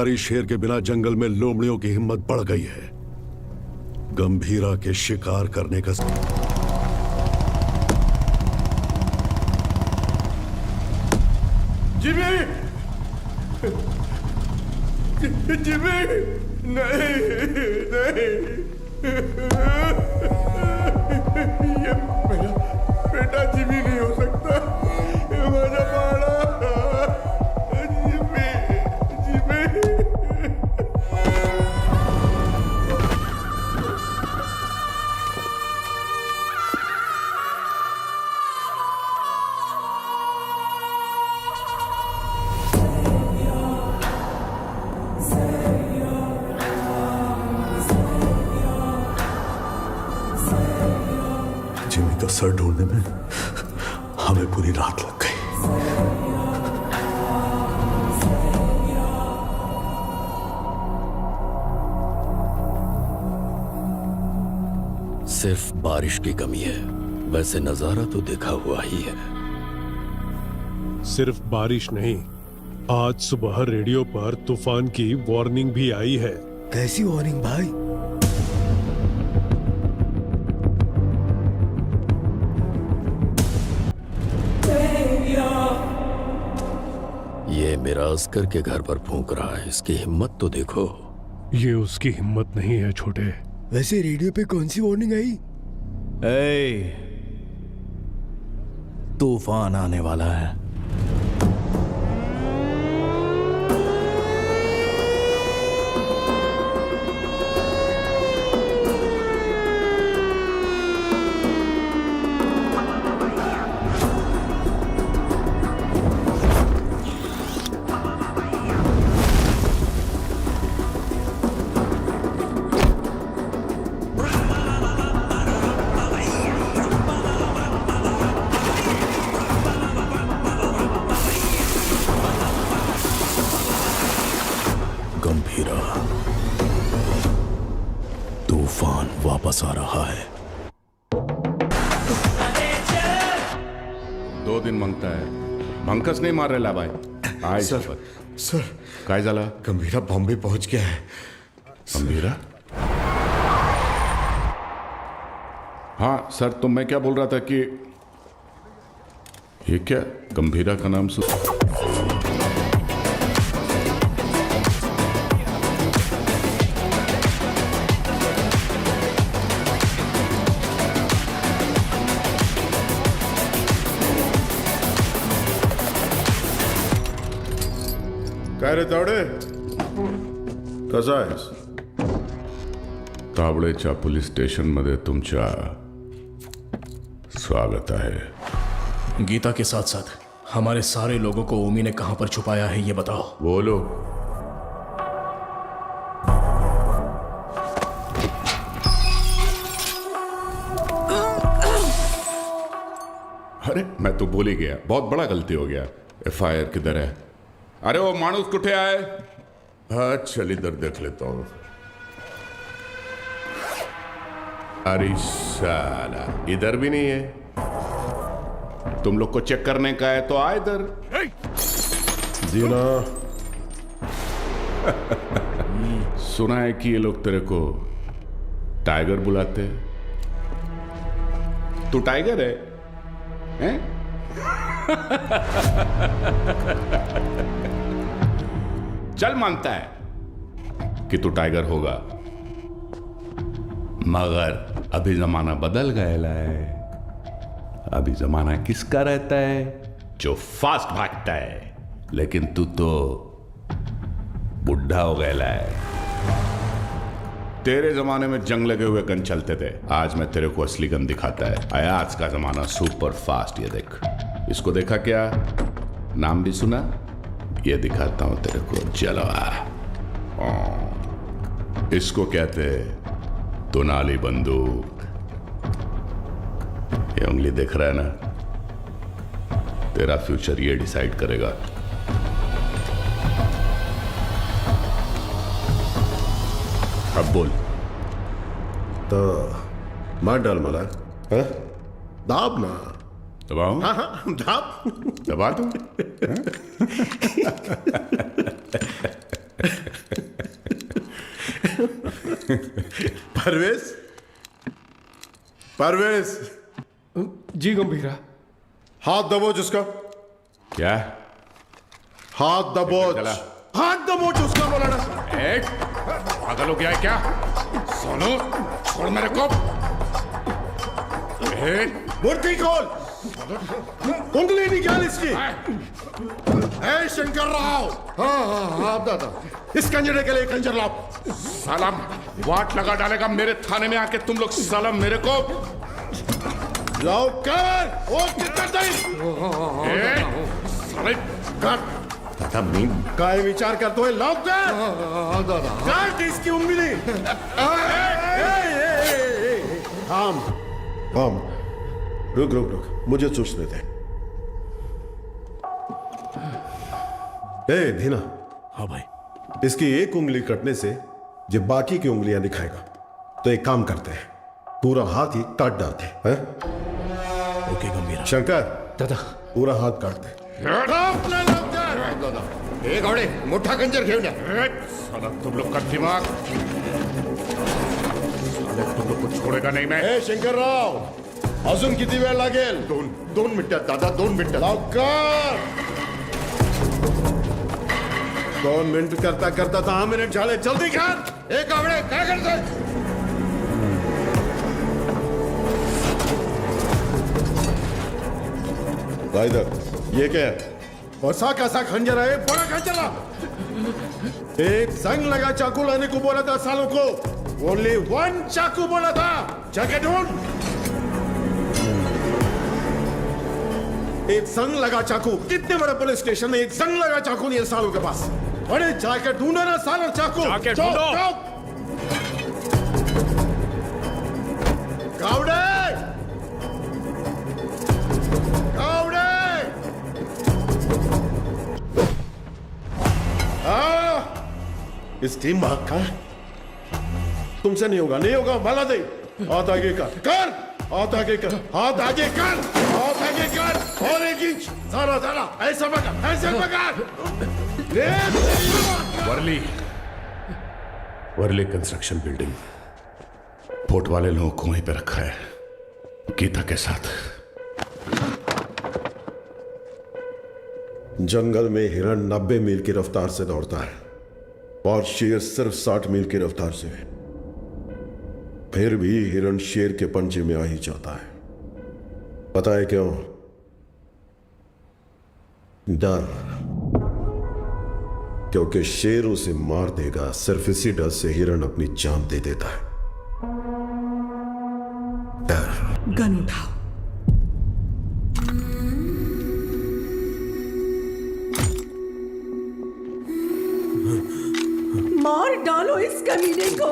[SPEAKER 11] हरी शेर के बिना जंगल में लोमड़ियों की हिम्मत बढ़ गई है। गंभीरा के शिकार करने का
[SPEAKER 6] जिमी, जिमी, नहीं, नहीं, ये मेरा बेटा जिमी नहीं हो सकता। ये मेरा बाड़ा जिमी, जिमी।
[SPEAKER 11] जिमी का सर ढूंढने में हमें पूरी रात लग गई।
[SPEAKER 19] सिर्फ बारिश की कमी है, वैसे नजारा तो देखा हुआ ही है।
[SPEAKER 12] सिर्फ बारिश नहीं, आज सुबह रेडियो पर तूफान की वार्निंग भी आई है।
[SPEAKER 4] कैसी वार्निंग भाई?
[SPEAKER 19] ये मेरा अस्कर के घर पर फूंक रहा है, इसकी हिम्मत तो देखो।
[SPEAKER 12] ये उसकी हिम्मत नहीं है छोटे।
[SPEAKER 4] वैसे रेडियो पे कौन सी वार्निंग आई?
[SPEAKER 19] तूफान आने वाला है।
[SPEAKER 1] गंभीरा, तूफान वापस आ रहा है।
[SPEAKER 22] 2 दिन मांगता है, भंकस नहीं मार रहे भाई। आय
[SPEAKER 6] सर
[SPEAKER 22] काय झाला?
[SPEAKER 6] गंभीरा बॉम्बे पहुंच गया है।
[SPEAKER 22] गंभीरा? हाँ सर, तो मैं क्या बोल रहा था कि ये क्या गंभीरा का नाम सुन।
[SPEAKER 11] काय रे तावडे, कसा आहेस?
[SPEAKER 22] तावडेच्या पोलीस स्टेशन मध्ये तुमच्या स्वागत है।
[SPEAKER 21] गीता के साथ साथ हमारे सारे लोगों को ओमी ने कहां पर छुपाया है ये बताओ।
[SPEAKER 22] बोलो। अरे मैं तो बोल ही गया, बहुत बड़ा गलती हो गया। FIR किधर है? अरे वो मानुस कुठे आए? हाँ चल इधर देख लेता हूं। अरे साला इधर भी नहीं है। तुम लोग को चेक करने का है तो आ इधर।
[SPEAKER 11] जीना
[SPEAKER 22] सुना है कि ये लोग तेरे को टाइगर बुलाते हैं। तू टाइगर है? हैं? चल मानता है कि तू टाइगर होगा, मगर अभी जमाना बदल गया है। अभी जमाना किसका रहता है? जो फास्ट भागता है। लेकिन तू तो बुढ़ा हो गया है। तेरे जमाने में जंग लगे हुए गन चलते थे, आज मैं तेरे को असली गन दिखाता है। आया आज का जमाना सुपर फास्ट। ये देख, इसको देखा क्या? नाम भी सुना? ये दिखाता हूं तेरे को, जलवा। इसको कहते दुनाली बंदूक। ये उंगली देख रहा है ना? तेरा फ्यूचर ये डिसाइड करेगा। अब बोल।
[SPEAKER 11] तो मार डाल मला, हाँ? दाब ना।
[SPEAKER 22] दबाऊं?
[SPEAKER 11] हाँ हाँ दाब।
[SPEAKER 22] दबा दूं?
[SPEAKER 11] परवेज, परवेज।
[SPEAKER 6] जी गंभीरा।
[SPEAKER 11] हाथ दबोच उसका।
[SPEAKER 22] क्या?
[SPEAKER 11] हाथ दबोच। हाथ दबोच उसका, बोला ना।
[SPEAKER 22] पागल हो गया है क्या? सोनू छोड़ मेरे को।
[SPEAKER 11] मूर्ति खोल। उंगली निकाल इसकी। ए शंकर राव। हाँ हाँ हाँ दादा, इस कंजरे के लिए कंजर लाओ।
[SPEAKER 22] साला वाट लगा डालेगा मेरे थाने में आके तुम लोग। साला मेरे को
[SPEAKER 11] लाओ कर। वो कितना
[SPEAKER 22] साले
[SPEAKER 11] काय विचार करते है? लाओ कर। काट इसकी उंगली। थाम थाम, रुक रुक रुक, मुझे सोचने दे। ए धीना।
[SPEAKER 21] हाँ भाई।
[SPEAKER 11] इसकी एक उंगली कटने से जब बाकी की उंगलियां दिखाएगा, तो एक काम करते हैं, पूरा हाथ ही काट डालते हैं।
[SPEAKER 21] ओके गंभीरा।
[SPEAKER 11] शंकर
[SPEAKER 21] दादा,
[SPEAKER 11] पूरा हाथ काट दे।
[SPEAKER 6] हे गावडे मोठा खंजर घेऊन या
[SPEAKER 22] साला तुम लोग का दिमाग साले तुम लोग को छोड़ेगा नहीं मैं
[SPEAKER 11] ए शंकरराव, अजून किती वेळ लागेल?
[SPEAKER 6] दोन मिनिटात दादा, 2 मिनिटात.
[SPEAKER 11] लवकर. 2 मिनिट करता करता 10 मिनिट झाले. जल्दी कर.
[SPEAKER 6] हे गावडे काय करतोय?
[SPEAKER 11] इधर. ये क्या है? ऐसा कैसा खंजर है? बड़ा खंजर है. एक जंग लगा चाकू लाने को बोला था सालों को. ओनली 1 चाकू बोला था. जाके ढूंढ. एक जंग लगा चाकू. कितने बड़े पुलिस स्टेशन में एक जंग लगा चाकू नहीं है सालों के पास. अरे जाके ढूंढो ना सालों चाकू.
[SPEAKER 18] जाके ढूंढो.
[SPEAKER 11] गावड़े. इस टीम भाग का तुमसे नहीं होगा, नहीं होगा. माला दे. हाथ आगे कर. कर. हाथ आगे कर. हाथ आगे कर. हाथ आगे कर. और 1 इंच. सारा सारा ऐसा पकड़, ऐसे पकड़.
[SPEAKER 22] Worli Worli construction building. Port वाले लोगों को वहीं पे रखा है गीता के साथ.
[SPEAKER 11] जंगल में हिरण 90 मील की रफ्तार से दौड़ता है और शेर सिर्फ 60 मील की रफ्तार से. फिर भी हिरण शेर के पंजे में आ ही जाता है. पता है क्यों? डर. क्योंकि शेर उसे मार देगा. सिर्फ इसी डर से हिरण अपनी जान दे देता है. डर.
[SPEAKER 10] गन उठाओ. मार डालो इस कमीने को.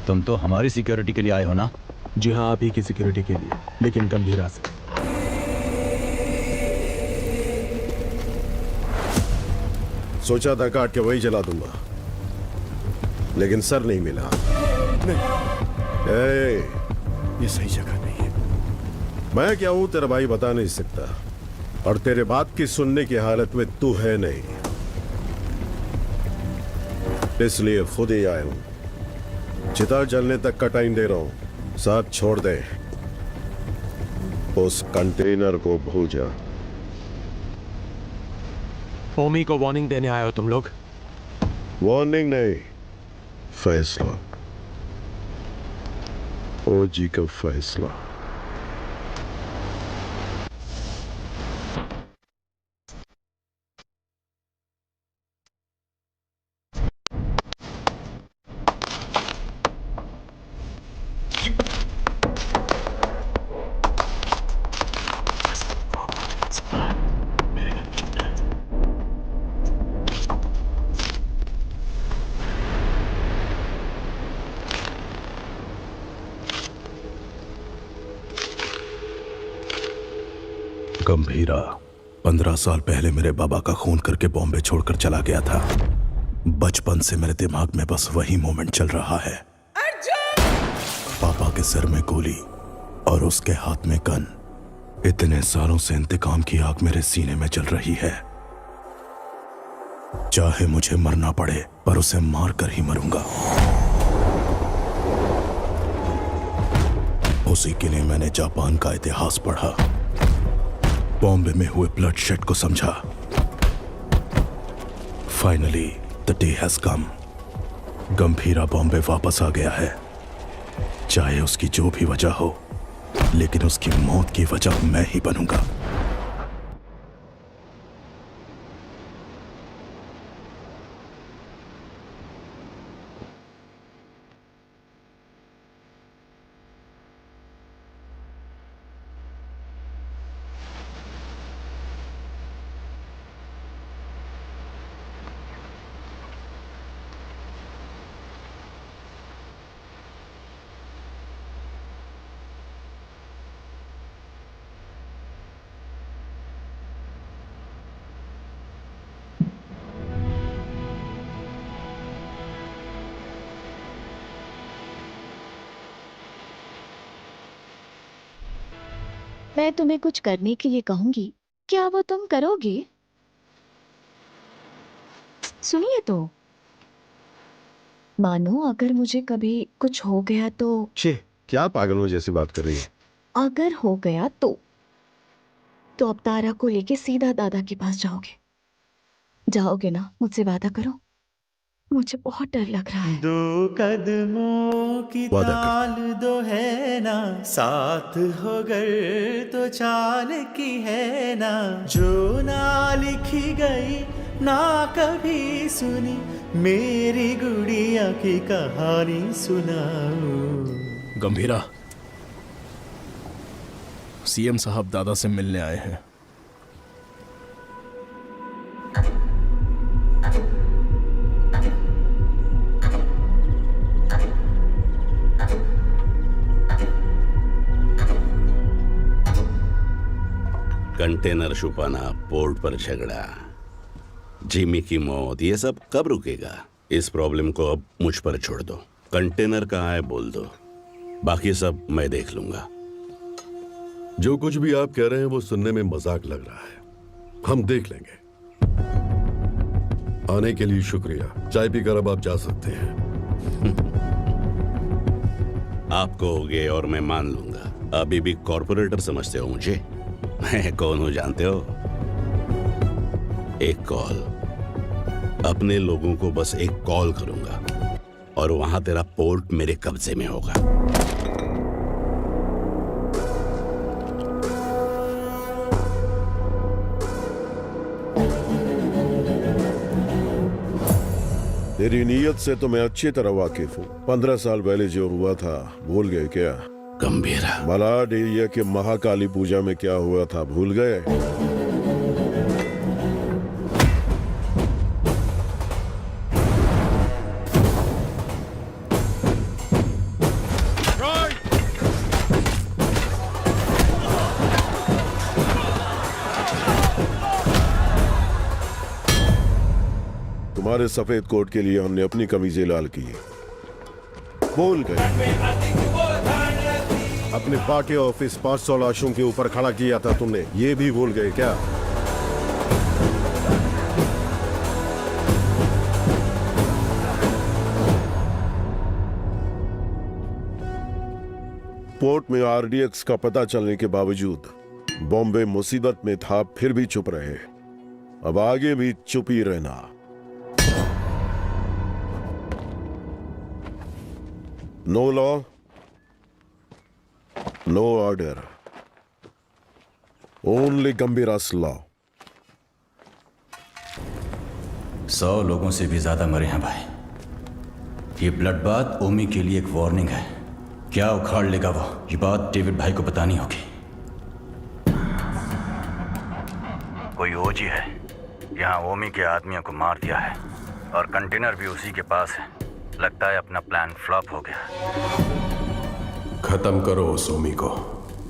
[SPEAKER 1] तुम तो हमारी सिक्योरिटी के लिए आए हो ना?
[SPEAKER 21] जी हाँ, आप ही की सिक्योरिटी के लिए, लेकिन गंभीरा से.
[SPEAKER 11] सोचा था काट के वही जला दूंगा, लेकिन सर नहीं मिला.
[SPEAKER 12] नहीं. ये सही जगह नहीं है.
[SPEAKER 11] मैं क्या हूं तेरा भाई बता नहीं सकता, और तेरे बात की सुनने की हालत में तू है नहीं, इसलिए खुद ही आया हूं. चिता जलने तक का टाइम दे रहा हूं. साथ छोड़ दे. उस कंटेनर को भूल जा.
[SPEAKER 18] ओमी को वार्निंग देने आए हो तुम लोग?
[SPEAKER 11] वार्निंग नहीं, फैसला. ओजी का फैसला.
[SPEAKER 1] गंभीरा 15 साल पहले मेरे बाबा का खून करके बॉम्बे छोड़कर चला गया था. बचपन से मेरे दिमाग में बस वही मोमेंट चल रहा है. पापा के सिर में गोली और उसके हाथ में गन. इतने सालों से इंतकाम की आग मेरे सीने में जल रही है. चाहे मुझे मरना पड़े, पर उसे मार कर ही मरूंगा. उसी के लिए मैंने जापान का इतिहास पढ़ा, बॉम्बे में हुए ब्लडशेड को समझा. Finally the day has come. Gambhira Bombay वापस आ गया है. चाहे उसकी जो भी वजह हो, लेकिन उसकी मौत की वजह मैं ही बनूंगा.
[SPEAKER 17] मैं तुम्हें कुछ करने के लिए कहूंगी, क्या वो तुम करोगे? सुनिए तो, मानो अगर मुझे कभी कुछ हो गया तो।
[SPEAKER 11] छे, क्या पागलों जैसी बात कर रही है?
[SPEAKER 17] अगर हो गया तो अब तारा को लेके सीधा दादा के पास जाओगे? जाओगे ना? मुझसे वादा करो, मुझे बहुत डर लग रहा है।
[SPEAKER 3] 2 कदमों की ताल दो है ना, साथ हो गर तो चाल की है ना, जो ना लिखी गई ना कभी सुनी, मेरी गुड़िया की कहानी सुनाओ।
[SPEAKER 21] गंभीरा, सीएम साहब दादा से मिलने आए हैं।
[SPEAKER 22] कंटेनर छुपाना, पोर्ट पर झगड़ा, जिमी की मौत, ये सब कब रुकेगा? इस प्रॉब्लम को अब मुझ पर छोड़ दो। कंटेनर कहाँ है बोल दो, बाकी सब मैं देख लूंगा।
[SPEAKER 11] जो कुछ भी आप कह रहे हैं वो सुनने में मजाक लग रहा है, हम देख लेंगे। आने के लिए शुक्रिया। चाय पीकर अब आप जा सकते हैं।
[SPEAKER 22] आप कहोगे और मैं मान लूंगा। अभी भी कॉर्पोरेटर समझते हो मुझे? मैं कौन हूं जानते हो? एक कॉल, अपने लोगों को बस एक कॉल करूंगा और वहां तेरा पोर्ट मेरे कब्जे में होगा।
[SPEAKER 11] तेरी नीयत से तो मैं अच्छी तरह वाकिफ हूँ। 15 साल पहले जो हुआ था भूल गए क्या?
[SPEAKER 22] गंभीरा,
[SPEAKER 11] मलाड एरिया के महाकाली पूजा में क्या हुआ था भूल गए? तुम्हारे सफेद कोट के लिए हमने अपनी कमीजें लाल की। भूल गए? अपने पार्टी ऑफिस 500 लाशों के ऊपर खड़ा किया था तुमने, ये भी भूल गए क्या? पोर्ट में आरडीएक्स का पता चलने के बावजूद बॉम्बे मुसीबत में था, फिर भी चुप रहे। अब आगे भी चुप ही रहना। No law, no order. Only Gambhira's law.
[SPEAKER 13] 100 लोगों से भी ज्यादा मरे हैं भाई। ये ब्लड बात ओमी के लिए एक वार्निंग है। क्या उखाड़ लेगा वो, ये बात डेविड भाई को बतानी होगी। कोई ओजी है, यहाँ ओमी के आदमियों को मार दिया है और कंटेनर भी उसी के पास है। लगता है अपना प्लान फ्लॉप हो गया।
[SPEAKER 23] खत्म करो उस ओमी को।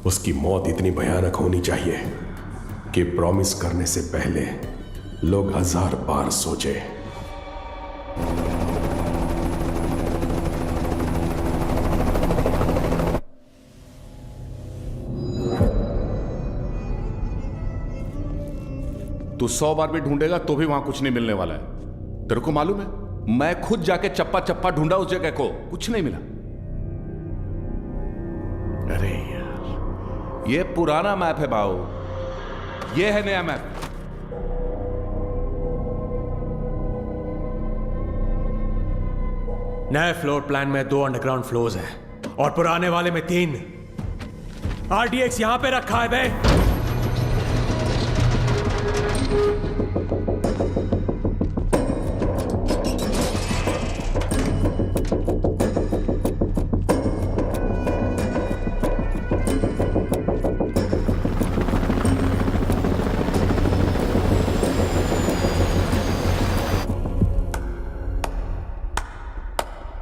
[SPEAKER 23] उसकी मौत इतनी भयानक होनी चाहिए कि प्रॉमिस करने से पहले लोग 1000 बार सोचे।
[SPEAKER 22] तू 100 बार भी ढूंढेगा तो भी वहां कुछ नहीं मिलने वाला है। तेरे को मालूम है, मैं खुद जाके चप्पा चप्पा ढूंढा उस जगह को, कुछ नहीं मिला। अरे यार, ये पुराना मैप है बाऊ, ये है नया मैप।
[SPEAKER 18] नए फ्लोर प्लान में 2 अंडरग्राउंड फ्लोर्स हैं और पुराने वाले में 3। आरडीएक्स यहां पे रखा है बे।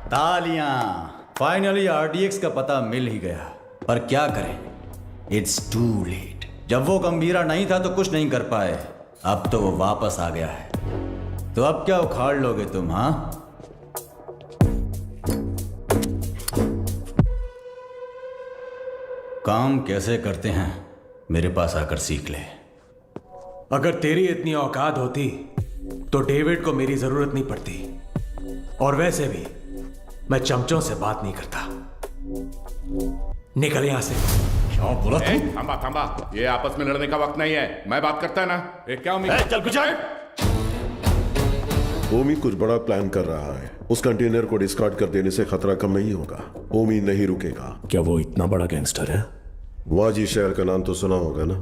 [SPEAKER 13] तालियां, फाइनली आरडीएक्स का पता मिल ही गया। पर क्या करें, इट्स टू लेट। जब वो गंभीरा नहीं था तो कुछ नहीं कर पाए, अब तो वो वापस आ गया है। तो अब क्या उखाड़ लोगे तुम? हाँ, काम कैसे करते हैं मेरे पास आकर सीख ले।
[SPEAKER 18] अगर तेरी इतनी औकात होती तो डेविड को मेरी जरूरत नहीं पड़ती। और वैसे भी मैं चमचों से बात नहीं करता। निकल यहां से।
[SPEAKER 22] क्या बोला तू? थांबा थांबा, ये आपस में लड़ने का वक्त नहीं है। मैं बात करता है ना। क्या उम्मीद?
[SPEAKER 23] चल कुछ
[SPEAKER 11] ओमी कुछ बड़ा प्लान कर रहा है। उस कंटेनर को डिस्कार्ड कर देने से खतरा कम नहीं होगा। ओमी नहीं रुकेगा।
[SPEAKER 23] क्या वो इतना बड़ा गैंगस्टर है?
[SPEAKER 11] वाजी शहर का नाम तो सुना होगा ना,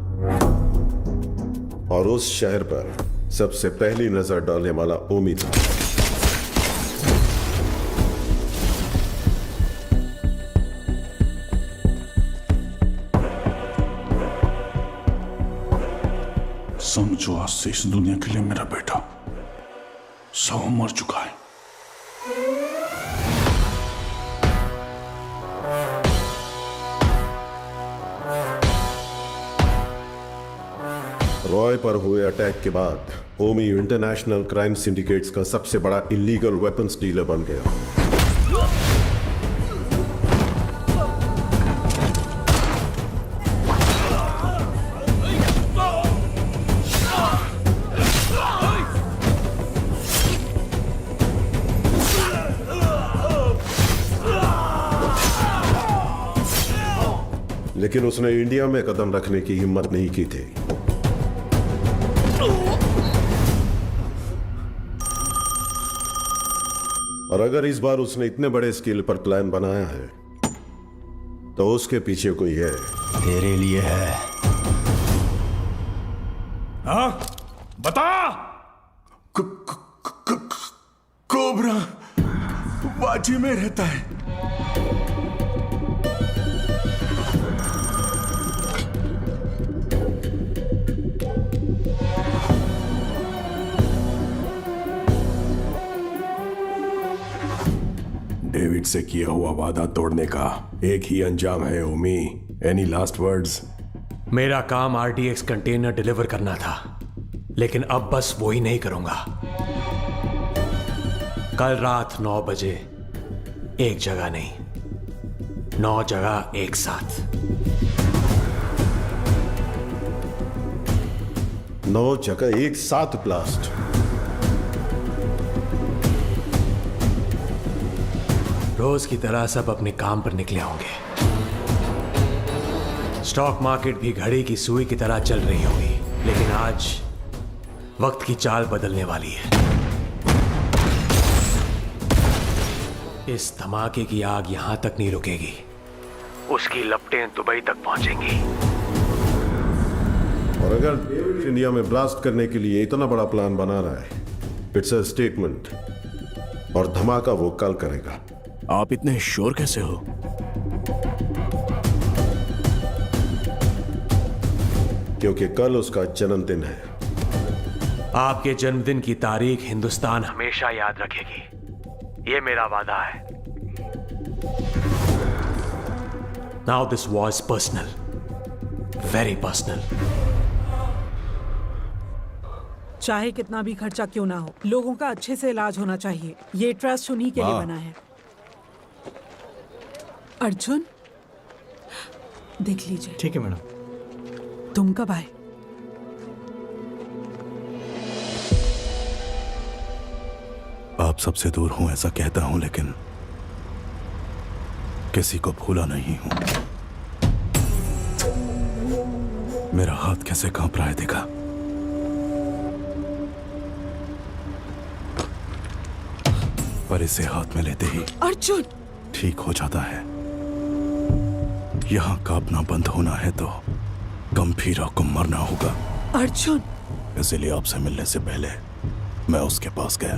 [SPEAKER 11] और उस शहर पर सबसे पहली नजर डालने वाला ओमी था।
[SPEAKER 22] समझो आज से इस दुनिया के लिए मेरा बेटा सौ मर चुका है।
[SPEAKER 11] रॉय पर हुए अटैक के बाद ओमी इंटरनेशनल क्राइम सिंडिकेट्स का सबसे बड़ा इलीगल वेपन्स डीलर बन गया। लेकिन उसने इंडिया में कदम रखने की हिम्मत नहीं की थी। और अगर इस बार उसने इतने बड़े स्केल पर प्लान बनाया है तो उसके पीछे कोई है।
[SPEAKER 13] तेरे लिए है।
[SPEAKER 22] हाँ? बता। कोबरा वाजी में रहता है।
[SPEAKER 23] डेविड से किया हुआ वादा तोड़ने का एक ही अंजाम है ओमी। Any last words?
[SPEAKER 18] मेरा काम आरडीएक्स कंटेनर डिलीवर करना था, लेकिन अब बस वो ही नहीं करूंगा। कल रात 9 बजे एक जगह नहीं, 9 जगह एक साथ।
[SPEAKER 11] 9 जगह एक साथ ब्लास्ट।
[SPEAKER 18] रोज की तरह सब अपने काम पर निकले होंगे। स्टॉक मार्केट भी घड़ी की सुई की तरह चल रही होगी, लेकिन आज वक्त की चाल बदलने वाली है। इस धमाके की आग यहां तक नहीं रुकेगी, उसकी लपटें दुबई तक पहुंचेंगी।
[SPEAKER 11] और अगर इंडिया में ब्लास्ट करने के लिए इतना बड़ा प्लान बना रहा है, इट्स अ स्टेटमेंट। और धमाका वो कल करेगा।
[SPEAKER 19] आप इतने श्योर कैसे हो?
[SPEAKER 11] क्योंकि कल उसका जन्मदिन है।
[SPEAKER 18] आपके जन्मदिन की तारीख हिंदुस्तान हमेशा याद रखेगी, ये मेरा वादा है। Now this was personal, very personal.
[SPEAKER 10] चाहे कितना भी खर्चा क्यों ना हो, लोगों का अच्छे से इलाज होना चाहिए। ये ट्रस्ट उन्हीं के लिए बना है। अर्जुन, देख लीजिए।
[SPEAKER 2] ठीक है मैडम।
[SPEAKER 10] तुम कब आए?
[SPEAKER 1] आप सबसे दूर हूं ऐसा कहता हूं, लेकिन किसी को भूला नहीं हूं। मेरा हाथ कैसे कांप रहा है देखा? पर इसे हाथ में लेते ही
[SPEAKER 10] अर्जुन
[SPEAKER 1] ठीक हो जाता है। यहां कांपना बंद होना है तो गंभीरा को मरना होगा।
[SPEAKER 10] अर्जुन,
[SPEAKER 1] इसलिए आपसे मिलने से पहले मैं उसके पास गया।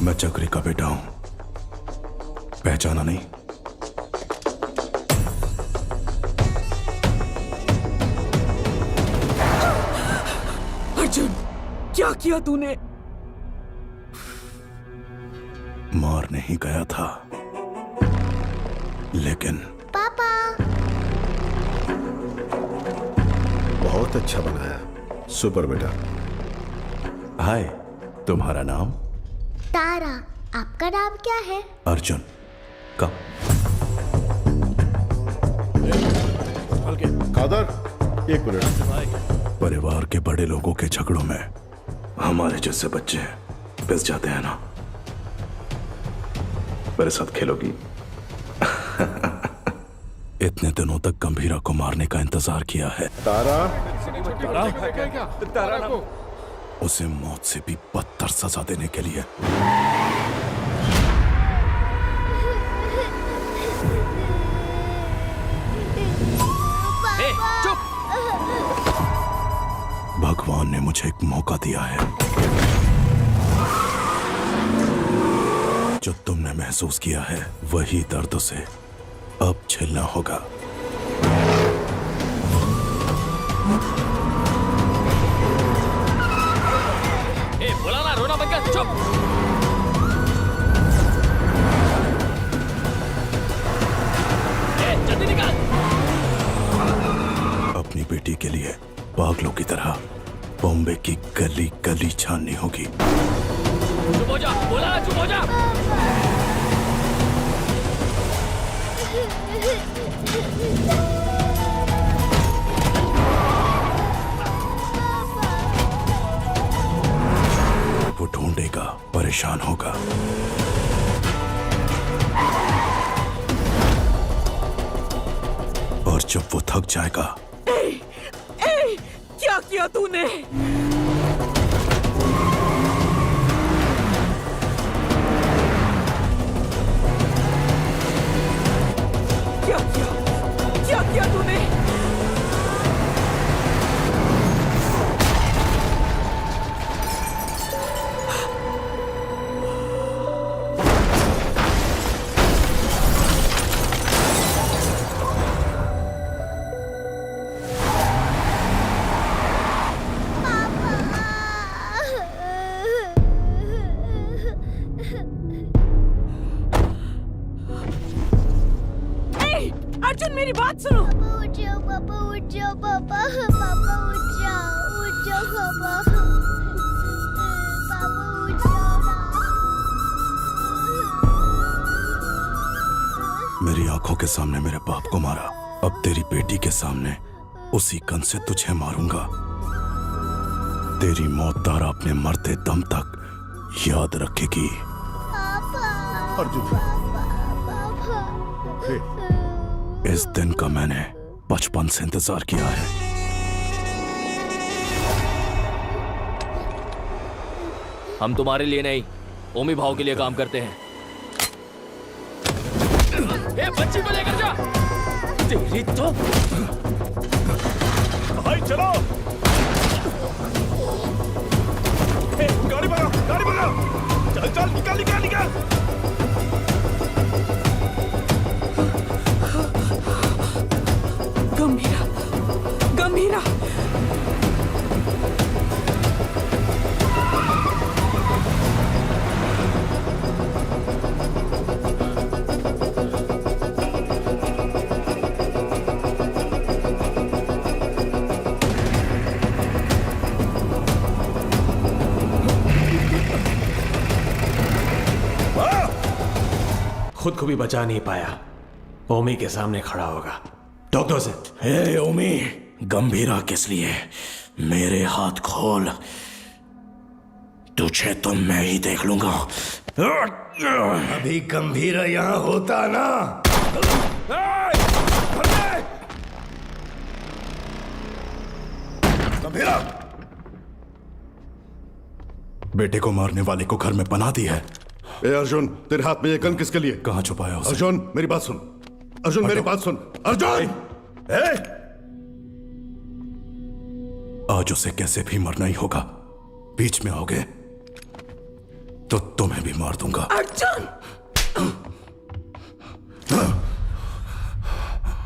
[SPEAKER 1] मैं चक्री का बेटा हूं, पहचाना नहीं?
[SPEAKER 10] अर्जुन, क्या किया तूने?
[SPEAKER 1] मार नहीं गया था, लेकिन
[SPEAKER 5] पापा।
[SPEAKER 11] बहुत अच्छा बनाया, सुपर बेटा।
[SPEAKER 1] हाय, तुम्हारा नाम?
[SPEAKER 5] तारा। आपका नाम क्या है?
[SPEAKER 1] अर्जुन। कब?
[SPEAKER 11] कादर, एक मिनट।
[SPEAKER 1] परिवार के बड़े लोगों के झगड़ों में हमारे जैसे बच्चे पिस जाते हैं ना। मेरे साथ खेलोगी? इतने दिनों तक गंभीरा को मारने का इंतजार किया है।
[SPEAKER 11] तारा,
[SPEAKER 6] तारा को
[SPEAKER 1] उसे मौत से भी बदतर सजा देने के लिए।
[SPEAKER 5] चुप।
[SPEAKER 1] भगवान ने मुझे एक मौका दिया है। जो तुमने महसूस किया है वही दर्द से अब झेलना होगा।
[SPEAKER 21] बोला ना, रोना बंद कर, चुप। जल्दी निकाल।
[SPEAKER 1] अपनी बेटी के लिए पागलों की तरह बॉम्बे की गली गली छाननी होगी।
[SPEAKER 21] चुप हो जा, बोला ना, चुप हो जा।
[SPEAKER 1] वो ढूंढेगा, परेशान होगा। और जब वो थक जाएगा।
[SPEAKER 10] क्या किया तूने? क्या किया तूने? अर्जुन, मेरी बात सुनो।
[SPEAKER 5] उठ जाओ पापा, उठ जाओ पापा, पापा उठ जाओ पापा, पापा उठ जाओ ना।
[SPEAKER 1] मेरी आंखों के सामने मेरे बाप को मारा, अब तेरी बेटी के सामने उसी गन से तुझे मारूंगा। तेरी मौत तारा अपने मरते दम तक याद रखेगी।
[SPEAKER 11] अर्जुन,
[SPEAKER 1] इस दिन का मैंने बचपन से इंतजार किया है।
[SPEAKER 21] हम तुम्हारे लिए नहीं, ओमी भाव के लिए काम करते हैं। ए, बच्ची को लेकर जा। तेरी तो
[SPEAKER 12] भाई चलो। ए, गाड़ी भगाओ, गाड़ी भगाओ। चल चल, निकल निकल निकल।
[SPEAKER 10] गंभीरा, गंभीरा।
[SPEAKER 18] खुद को भी बचा नहीं पाया, ओमी के सामने खड़ा होगा। डॉक्टर से,
[SPEAKER 1] हे ओमी, गंभीरा किस लिए? मेरे हाथ खोल, तुझे तो मैं ही देख लूंगा।
[SPEAKER 15] अभी गंभीरा यहां होता ना।
[SPEAKER 1] गंभीरा, बेटे को मारने वाले को घर में बना दी है।
[SPEAKER 11] ए अर्जुन, तेरे हाथ में ये गन किसके लिए?
[SPEAKER 1] कहां छुपाया उसे?
[SPEAKER 11] अर्जुन, मेरी बात सुन। अर्जुन, मेरी बात सुन। अर्जुन,
[SPEAKER 1] आज उसे कैसे भी मरना ही होगा। बीच में आओगे तो तुम्हें भी मार दूंगा।
[SPEAKER 10] अर्जुन,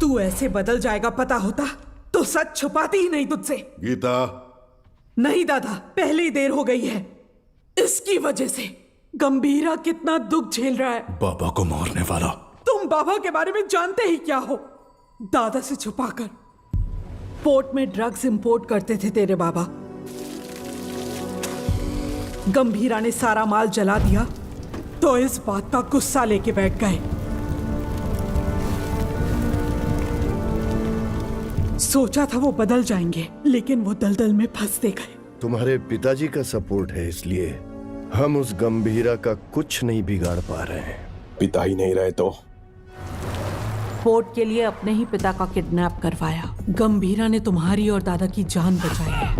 [SPEAKER 10] तू ऐसे बदल जाएगा पता होता तो सच छुपाती ही नहीं तुझसे।
[SPEAKER 11] गीता।
[SPEAKER 10] नहीं दादा, पहले ही देर हो गई है। इसकी वजह से गंभीरा कितना दुख झेल रहा है।
[SPEAKER 1] बाबा को मारने वाला।
[SPEAKER 10] तुम बाबा के बारे में जानते ही क्या हो? दादा से छुपाकर पोर्ट में ड्रग्स इंपोर्ट करते थे तेरे बाबा। गंभीरा ने सारा माल जला दिया तो इस बात का गुस्सा लेके बैठ गए। सोचा था वो बदल जाएंगे, लेकिन वो दलदल में फंसते गए।
[SPEAKER 9] तुम्हारे पिताजी का सपोर्ट है, इसलिए हम उस गंभीरा का कुछ नहीं बिगाड़ पा रहे हैं।
[SPEAKER 23] पिता ही नहीं रहे तो
[SPEAKER 10] पोर्ट के लिए अपने ही पिता का किडनैप करवाया। गंभीरा ने तुम्हारी और दादा की जान बचाई है।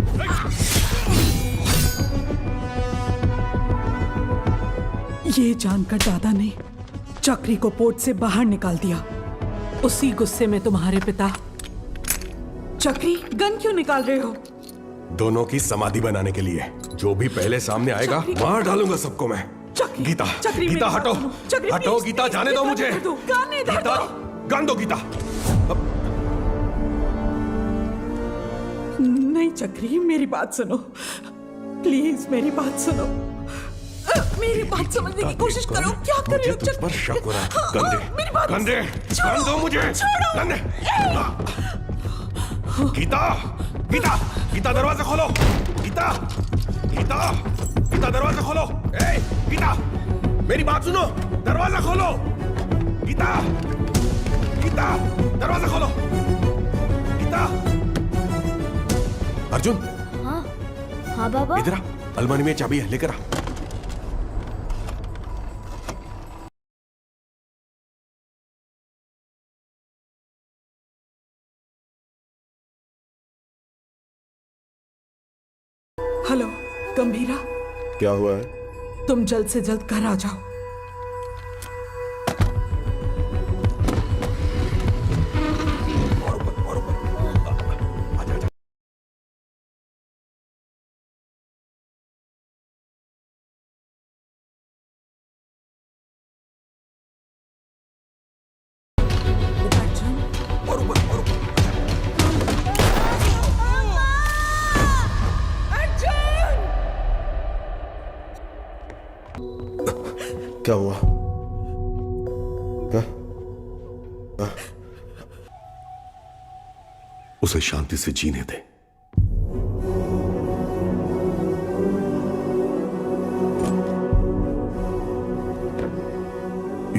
[SPEAKER 10] ये जानकर दादा ने चक्री को पोर्ट से बाहर निकाल दिया। उसी गुस्से में तुम्हारे पिता। चक्री, गन क्यों निकाल रहे हो?
[SPEAKER 23] दोनों की समाधि बनाने के लिए। जो भी पहले सामने आएगा मार डालूंगा सबको मैं। गीता, गीता हटो, हटो गीता, जाने दो मुझे। गीता, गन दो गीता।
[SPEAKER 10] नहीं चक्री, मेरी बात सुनो प्लीज, मेरी बात सुनो। मेरी बात समझने की कोशिश करो। क्या कर रहे हो?
[SPEAKER 23] मुझे तुझ पर शक हो रहा है। गन दे, गन दो मुझे। गन दे। गीता, गीता, गीता दरवाजा खोलो। गीता, गीता, गीता दरवाजा खोलो। ए, गीता, मेरी बात सुनो, दरवाजा खोलो। गीता, गीता, दरवाजा खोलो। गीता। अर्जुन।
[SPEAKER 5] हाँ, हाँ बाबा।
[SPEAKER 23] इधर आ, अलमारी में चाबी है, लेकर आ।
[SPEAKER 10] हेलो गंभीरा,
[SPEAKER 9] क्या हुआ है?
[SPEAKER 10] तुम जल्द से जल्द घर आ जाओ।
[SPEAKER 9] क्या हुआ?
[SPEAKER 11] उसे शांति से जीने दे।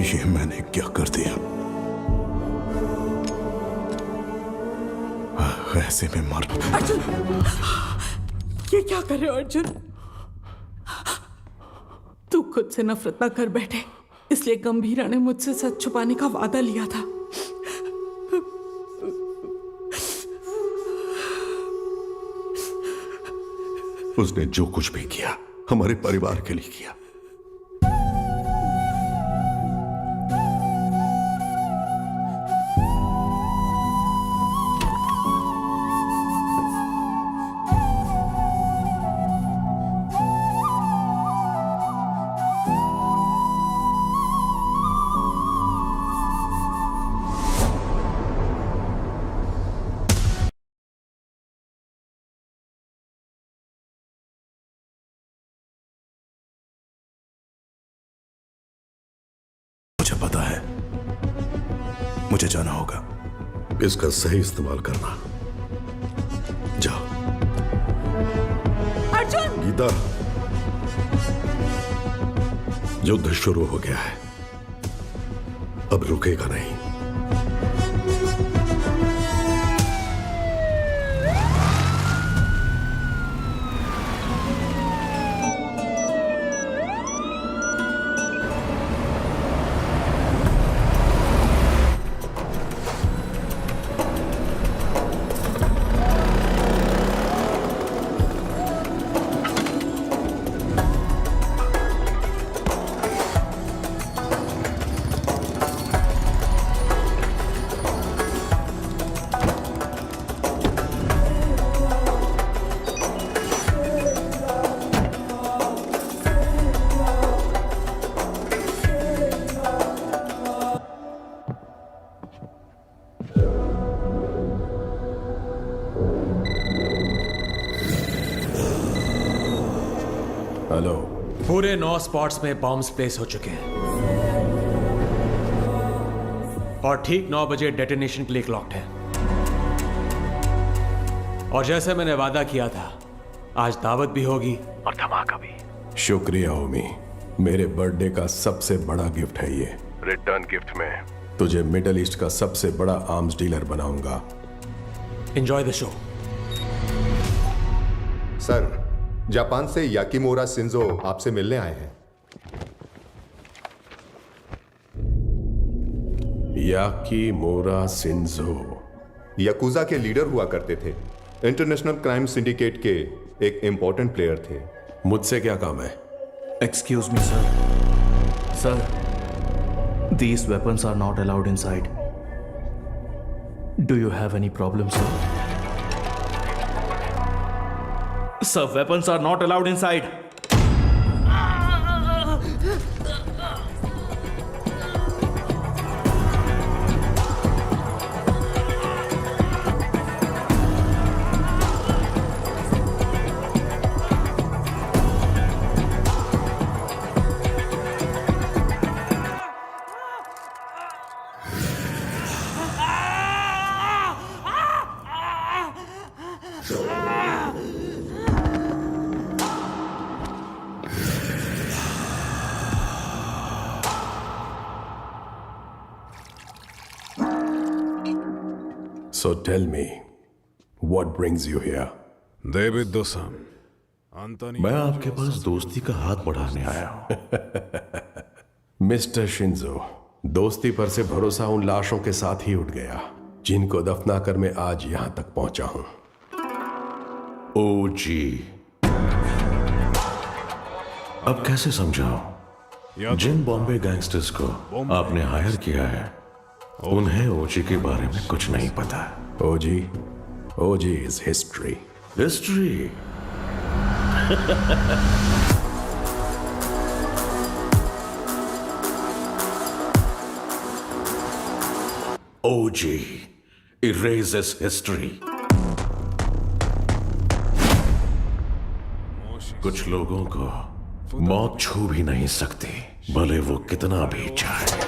[SPEAKER 1] ये मैंने क्या कर दिया? ऐसे में मर।
[SPEAKER 10] अर्जुन, ये क्या कर रहे हो अर्जुन? तू खुद से नफरत ना कर बैठे, इसलिए गंभीरा ने मुझसे सच छुपाने का वादा लिया था।
[SPEAKER 11] उसने जो कुछ भी किया हमारे परिवार के लिए किया।
[SPEAKER 1] मुझे पता है, मुझे जाना होगा।
[SPEAKER 11] इसका सही इस्तेमाल करना। जाओ।
[SPEAKER 10] अर्जुन!
[SPEAKER 11] गीता, युद्ध शुरू हो गया है, अब रुकेगा नहीं।
[SPEAKER 23] हेलो।
[SPEAKER 18] पूरे 9 स्पॉट्स में बॉम्ब्स प्लेस हो चुके हैं और ठीक 9 बजे डेटोनेशन के लिए क्लॉक्ड है। और जैसे मैंने वादा किया था, आज दावत भी होगी और धमाका भी।
[SPEAKER 23] शुक्रिया ओमी, मेरे बर्थडे का सबसे बड़ा गिफ्ट है ये। रिटर्न गिफ्ट में तुझे मिडल ईस्ट का सबसे बड़ा आर्म्स डीलर बनाऊंगा।
[SPEAKER 18] Enjoy the show.
[SPEAKER 6] Sir, Japan से याकीमोरा शिंजो आपसे मिलने आए हैं।
[SPEAKER 23] याकीमोरा शिंजो
[SPEAKER 6] याकुजा के लीडर हुआ करते थे। इंटरनेशनल क्राइम सिंडिकेट के एक इंपॉर्टेंट प्लेयर थे।
[SPEAKER 23] मुझसे क्या काम है?
[SPEAKER 7] Excuse me, sir. Sir, these weapons are not allowed inside. Do you have any problem, sir? Sir, weapons are not allowed inside.
[SPEAKER 23] So tell me, what brings you here?
[SPEAKER 11] David दोसम, मैं आपके पास दोस्ती का हाथ बढ़ाने आया हूं।
[SPEAKER 23] मिस्टर शिंजो, दोस्ती पर से भरोसा उन लाशों के साथ ही उठ गया जिनको दफनाकर मैं आज यहां तक पहुंचा हूं।
[SPEAKER 11] ओ जी, अब कैसे समझाऊं? जिन बॉम्बे गैंगस्टर्स को आपने हायर किया है उन्हें ओजी के बारे में कुछ नहीं पता।
[SPEAKER 23] OG is history.
[SPEAKER 11] History? OG erases history. कुछ लोगों को मौत छू भी नहीं सकती, भले वो कितना भी चाहे।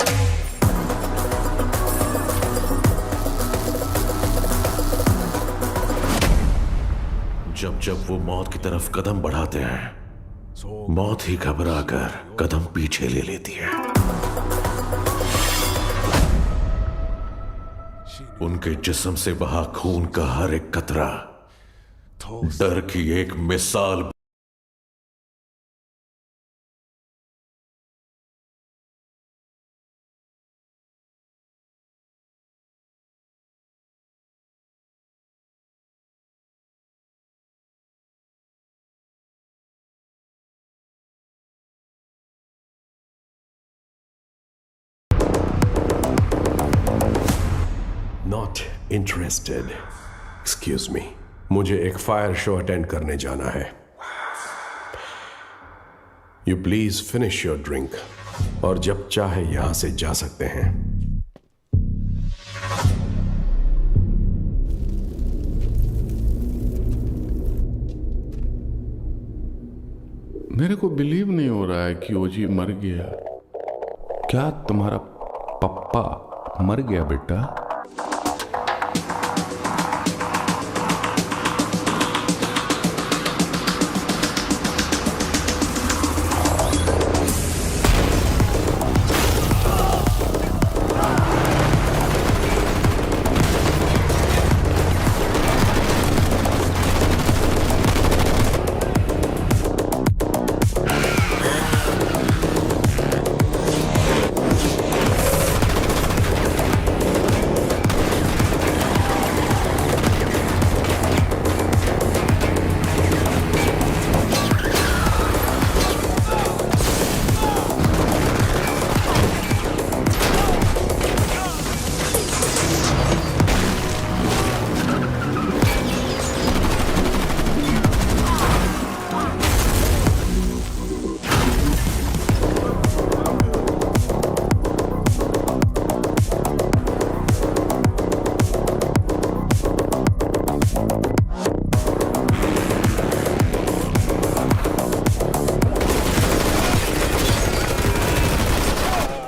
[SPEAKER 11] जब जब वो मौत की तरफ कदम बढ़ाते हैं, मौत ही घबरा कर कदम पीछे ले लेती है। उनके जिस्म से बहा खून का हर एक कतरा डर की एक मिसाल।
[SPEAKER 23] Not interested. एक्सक्यूज मी, मुझे एक फायर शो अटेंड करने जाना है। You please finish your drink और जब चाहे यहां से जा सकते हैं।
[SPEAKER 22] मेरे को बिलीव नहीं हो रहा है कि ओजी मर गया। क्या तुम्हारा पप्पा मर गया बेटा?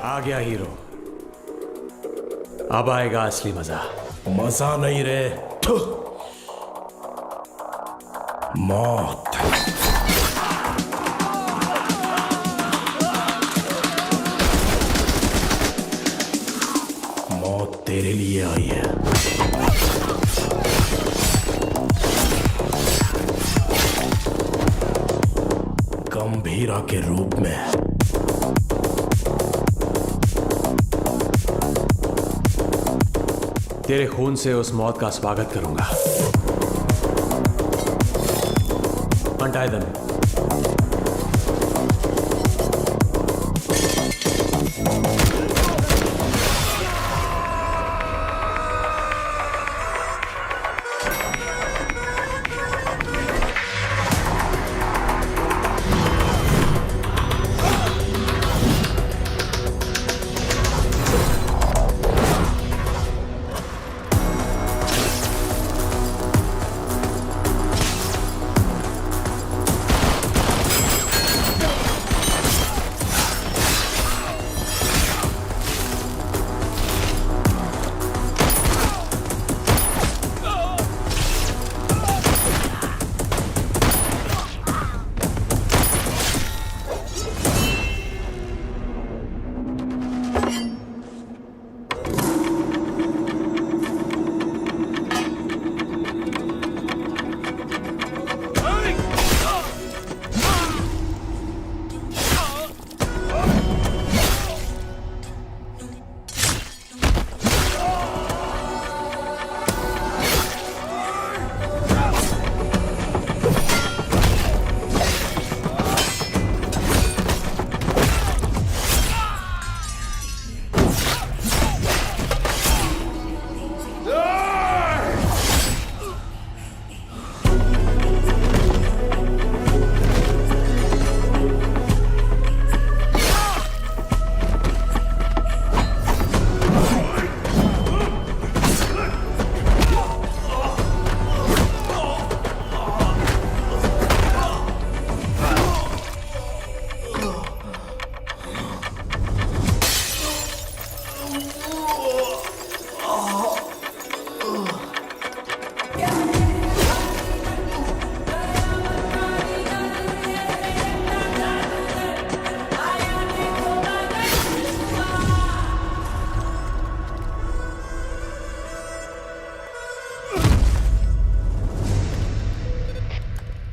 [SPEAKER 18] आ गया हीरो, अब आएगा असली मजा।
[SPEAKER 23] मजा नहीं रे, मौत।
[SPEAKER 21] तेरे लिए आई है। गंभीरा के रूप में।
[SPEAKER 18] तेरे खून से उस मौत का स्वागत करूंगा। Untie them.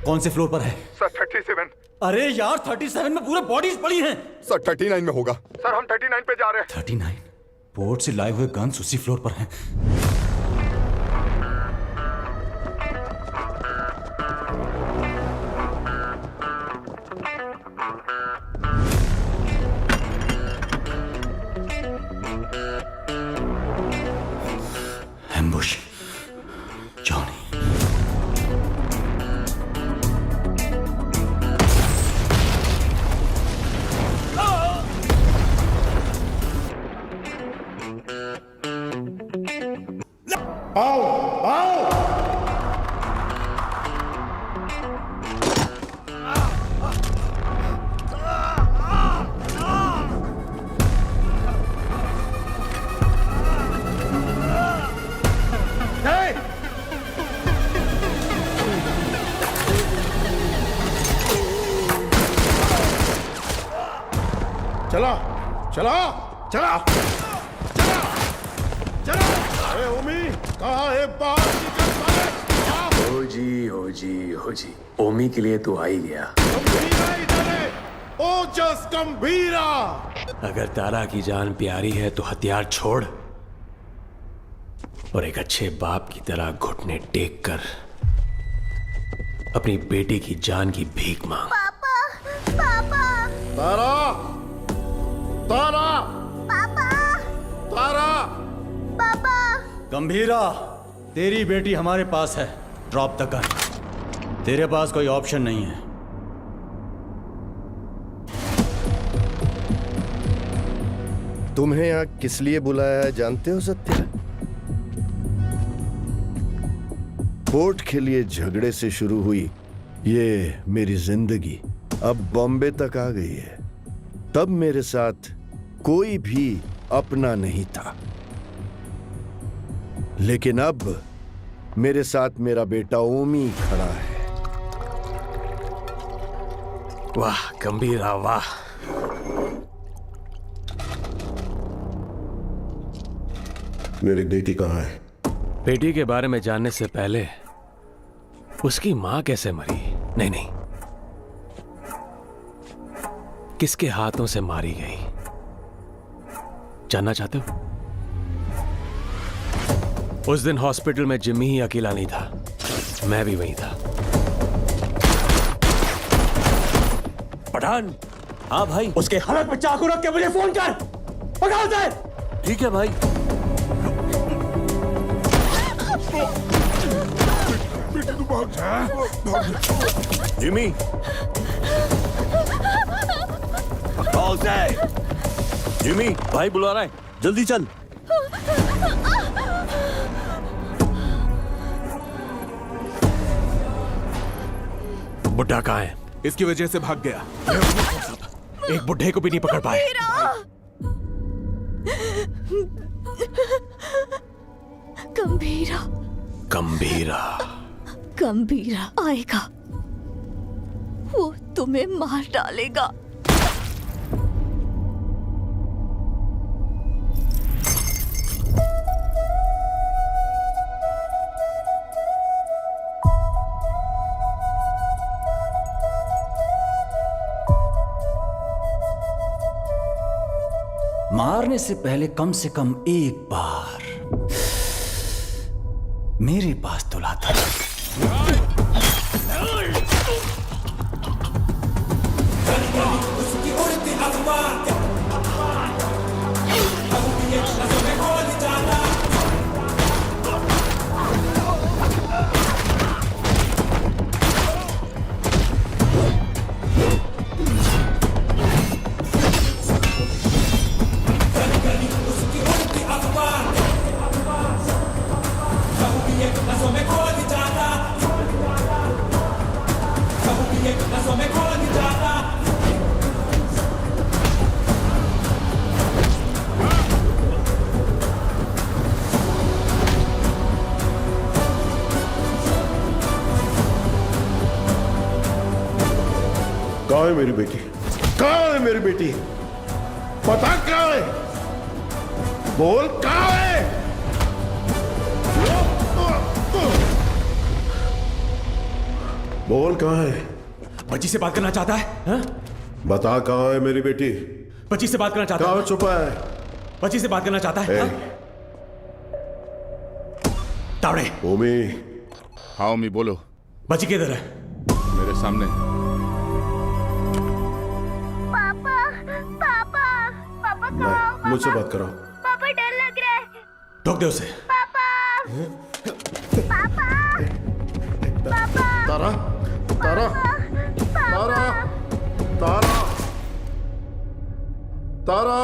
[SPEAKER 13] कौन से फ्लोर पर है?
[SPEAKER 6] सर 37।
[SPEAKER 13] अरे यार 37 में पूरे बॉडीज पड़ी हैं।
[SPEAKER 6] सर 39 में होगा। सर हम 39 पे जा रहे हैं।
[SPEAKER 13] 39? पोर्ट से लाए हुए गन्स उसी फ्लोर पर हैं। एम्बुश। जॉनी।
[SPEAKER 6] आओ आओ। चला चला चला चला चला। अरे ओमी कहाँ है? बाहर निकल साले।
[SPEAKER 21] हो जी ओमी के लिए तो आ ही गया।
[SPEAKER 6] गंभीरा इधर है। ओजस गंभीरा।
[SPEAKER 18] अगर तारा की जान प्यारी है तो हथियार छोड़ और एक अच्छे बाप की तरह घुटने टेक कर अपनी बेटी की जान की भीख मांग।
[SPEAKER 5] पापा पापा
[SPEAKER 6] तारा तारा
[SPEAKER 5] पापा
[SPEAKER 6] तारा।
[SPEAKER 5] पापा
[SPEAKER 13] गंभीरा, तेरी बेटी हमारे पास है। Drop the gun. तेरे पास कोई ऑप्शन नहीं है।
[SPEAKER 9] तुम्हें यहाँ किस लिए बुलाया है जानते हो सत्या? कोर्ट के लिए झगड़े से शुरू हुई ये मेरी जिंदगी अब बॉम्बे तक आ गई है। तब मेरे साथ कोई भी अपना नहीं था, लेकिन अब मेरे साथ मेरा बेटा ओमी खड़ा है।
[SPEAKER 18] वाह गंभीरा वाह।
[SPEAKER 11] मेरी बेटी कहाँ है?
[SPEAKER 18] बेटी के बारे में जानने से पहले उसकी मां कैसे मरी? नहीं, किसके हाथों से मारी गई जानना चाहते हो? उस दिन हॉस्पिटल में जिम्मी ही अकेला नहीं था, मैं भी वहीं था।
[SPEAKER 19] पठान। हाँ भाई, उसके हालत में चाकू रख के मुझे फोन कर। पकड़ दे। ठीक है भाई। जिमी, कॉल से। जिमी, भाई बुला रहा है, जल्दी चल।
[SPEAKER 18] बुड्ढा कहाँ है?
[SPEAKER 23] इसकी वजह से भाग गया।
[SPEAKER 18] एक बुड्ढे को भी नहीं पकड़ पाए।
[SPEAKER 5] गंभीरा
[SPEAKER 18] गंभीरा
[SPEAKER 5] गंभीरा आएगा, वो तुम्हें मार डालेगा।
[SPEAKER 13] मारने से पहले कम से कम एक बार मेरे पास तो लाता।
[SPEAKER 11] कहाँ है मेरी बेटी? कहाँ है मेरी बेटी? पता कहाँ है? बोल कहाँ है? बोल कहाँ है?
[SPEAKER 18] बच्ची से बात करना चाहता है? हा?
[SPEAKER 11] बता कहाँ है मेरी बेटी?
[SPEAKER 18] बच्ची से बात करना चाहता है?
[SPEAKER 11] कहाँ छुपा है?
[SPEAKER 18] बच्ची से बात करना चाहता है? हा? तावड़े।
[SPEAKER 11] ओमी।
[SPEAKER 22] हाँ ओमी बोलो।
[SPEAKER 18] बच्ची किधर है?
[SPEAKER 22] मेरे सामने।
[SPEAKER 11] नहीं, मुझसे बात कराओ।
[SPEAKER 5] पापा डर लग रहा है।
[SPEAKER 18] ठोक दे उसे।
[SPEAKER 5] पापा पापा पापा
[SPEAKER 11] तारा तारा तारा तारा तारा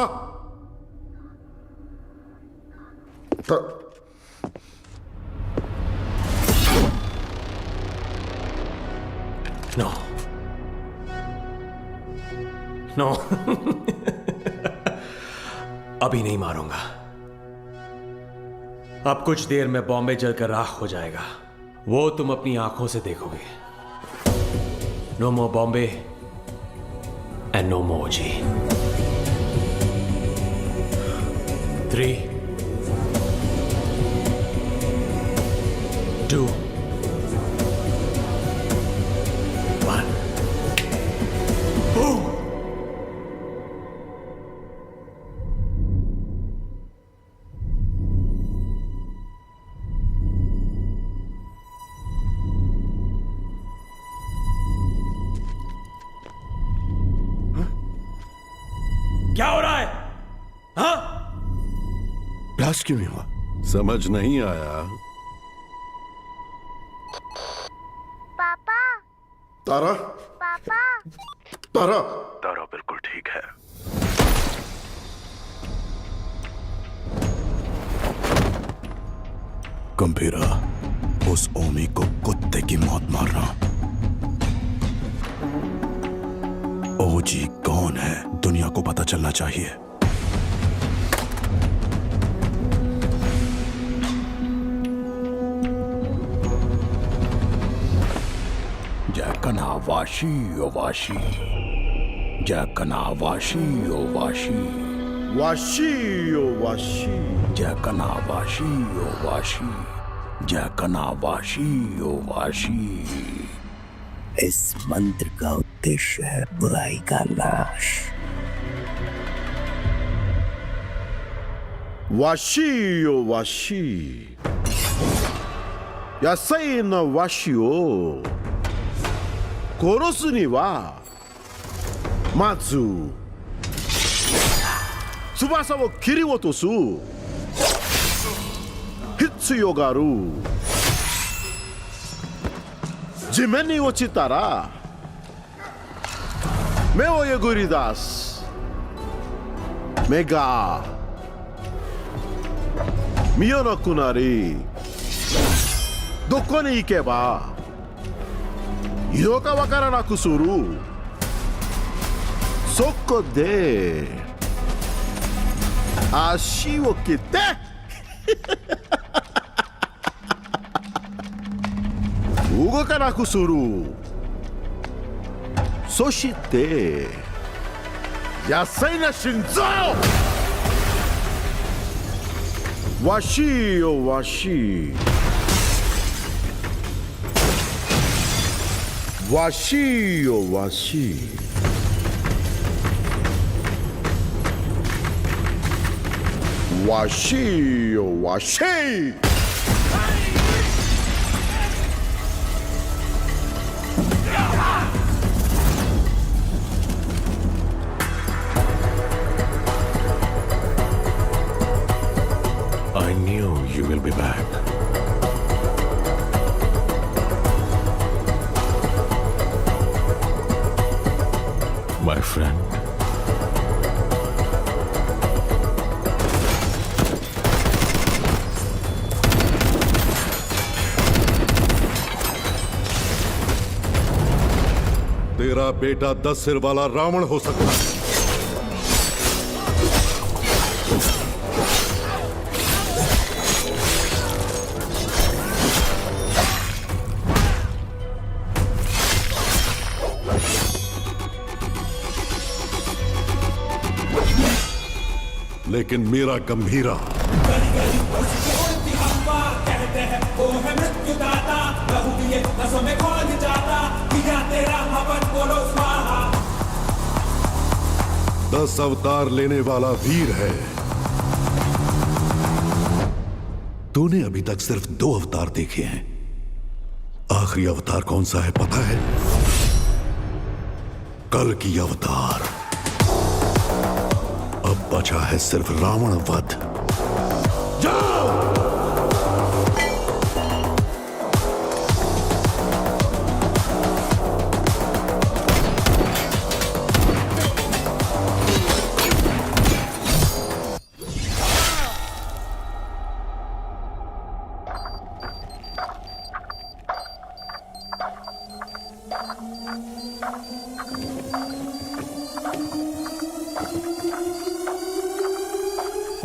[SPEAKER 18] नो नो अभी नहीं मारूंगा। अब कुछ देर में बॉम्बे जलकर राख हो जाएगा, वो तुम अपनी आंखों से देखोगे। No more Bombay and no more जी। 3, 2, 1 Boom! क्या हो रहा है? हाँ?
[SPEAKER 11] ब्लास्ट क्यों नहीं हुआ? समझ नहीं आया।
[SPEAKER 5] पापा
[SPEAKER 11] तारा
[SPEAKER 5] पापा
[SPEAKER 11] तारा
[SPEAKER 1] तारा बिल्कुल ठीक है। गंभीरा, उस ओमी को कुत्ते की मौत मारना। ओजी कौन है दुनिया को पता चलना चाहिए।
[SPEAKER 23] जैकना वाशी ओ वाशी, जैकना वाशी ओ वाशी,
[SPEAKER 11] वाशी ओ वाशी।
[SPEAKER 21] जकनावाशी ओ वाशी, जकनावाशी ओ वाशी।
[SPEAKER 15] इस मंत्र का उद्देश्य है बुराई का नाश।
[SPEAKER 9] वाशी ओ वाशी, यासाई न वाशी ओ कोरोसु नि wa matsu tsubasa wo kiriotosu hitsuyo ga aru. Jimen ni ochitara me wo yoguridasu. Me ga miyonaku nari doko ni ikeba ido ka wakaranaku suru. Soko de ashi wo kite ugokanaku suru. Soshite yasai na shinzo. Washi o washi, washi o washi, washi o washi.
[SPEAKER 21] I knew you will be back. My friend.
[SPEAKER 11] तेरा बेटा 10 सिर वाला रावण हो सकता है, लेकिन मेरा गंभीरा दस अवतार लेने वाला वीर है। तूने अभी तक सिर्फ 2 अवतार देखे हैं। आखिरी अवतार कौन सा है पता है? कल की अवतार। अब बचा है सिर्फ रावण वध। जाओ!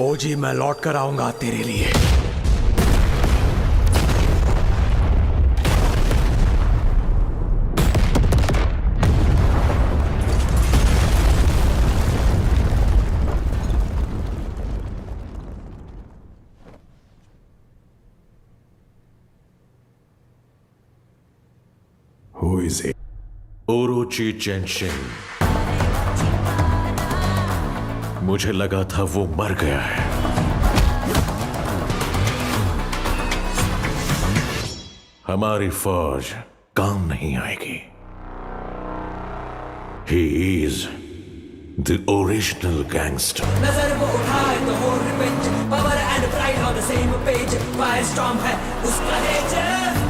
[SPEAKER 18] ओजी, मैं लौट कर आऊंगा तेरे लिए।
[SPEAKER 11] Who is it?
[SPEAKER 21] ओरोची चेंशिन। मुझे लगा था वो मर गया है। हमारी फौज काम नहीं आएगी। He is the original gangster.
[SPEAKER 8] नजर वो उठाए तो हो revenge, power and pride on the same page, fire storm है उसका नेचर।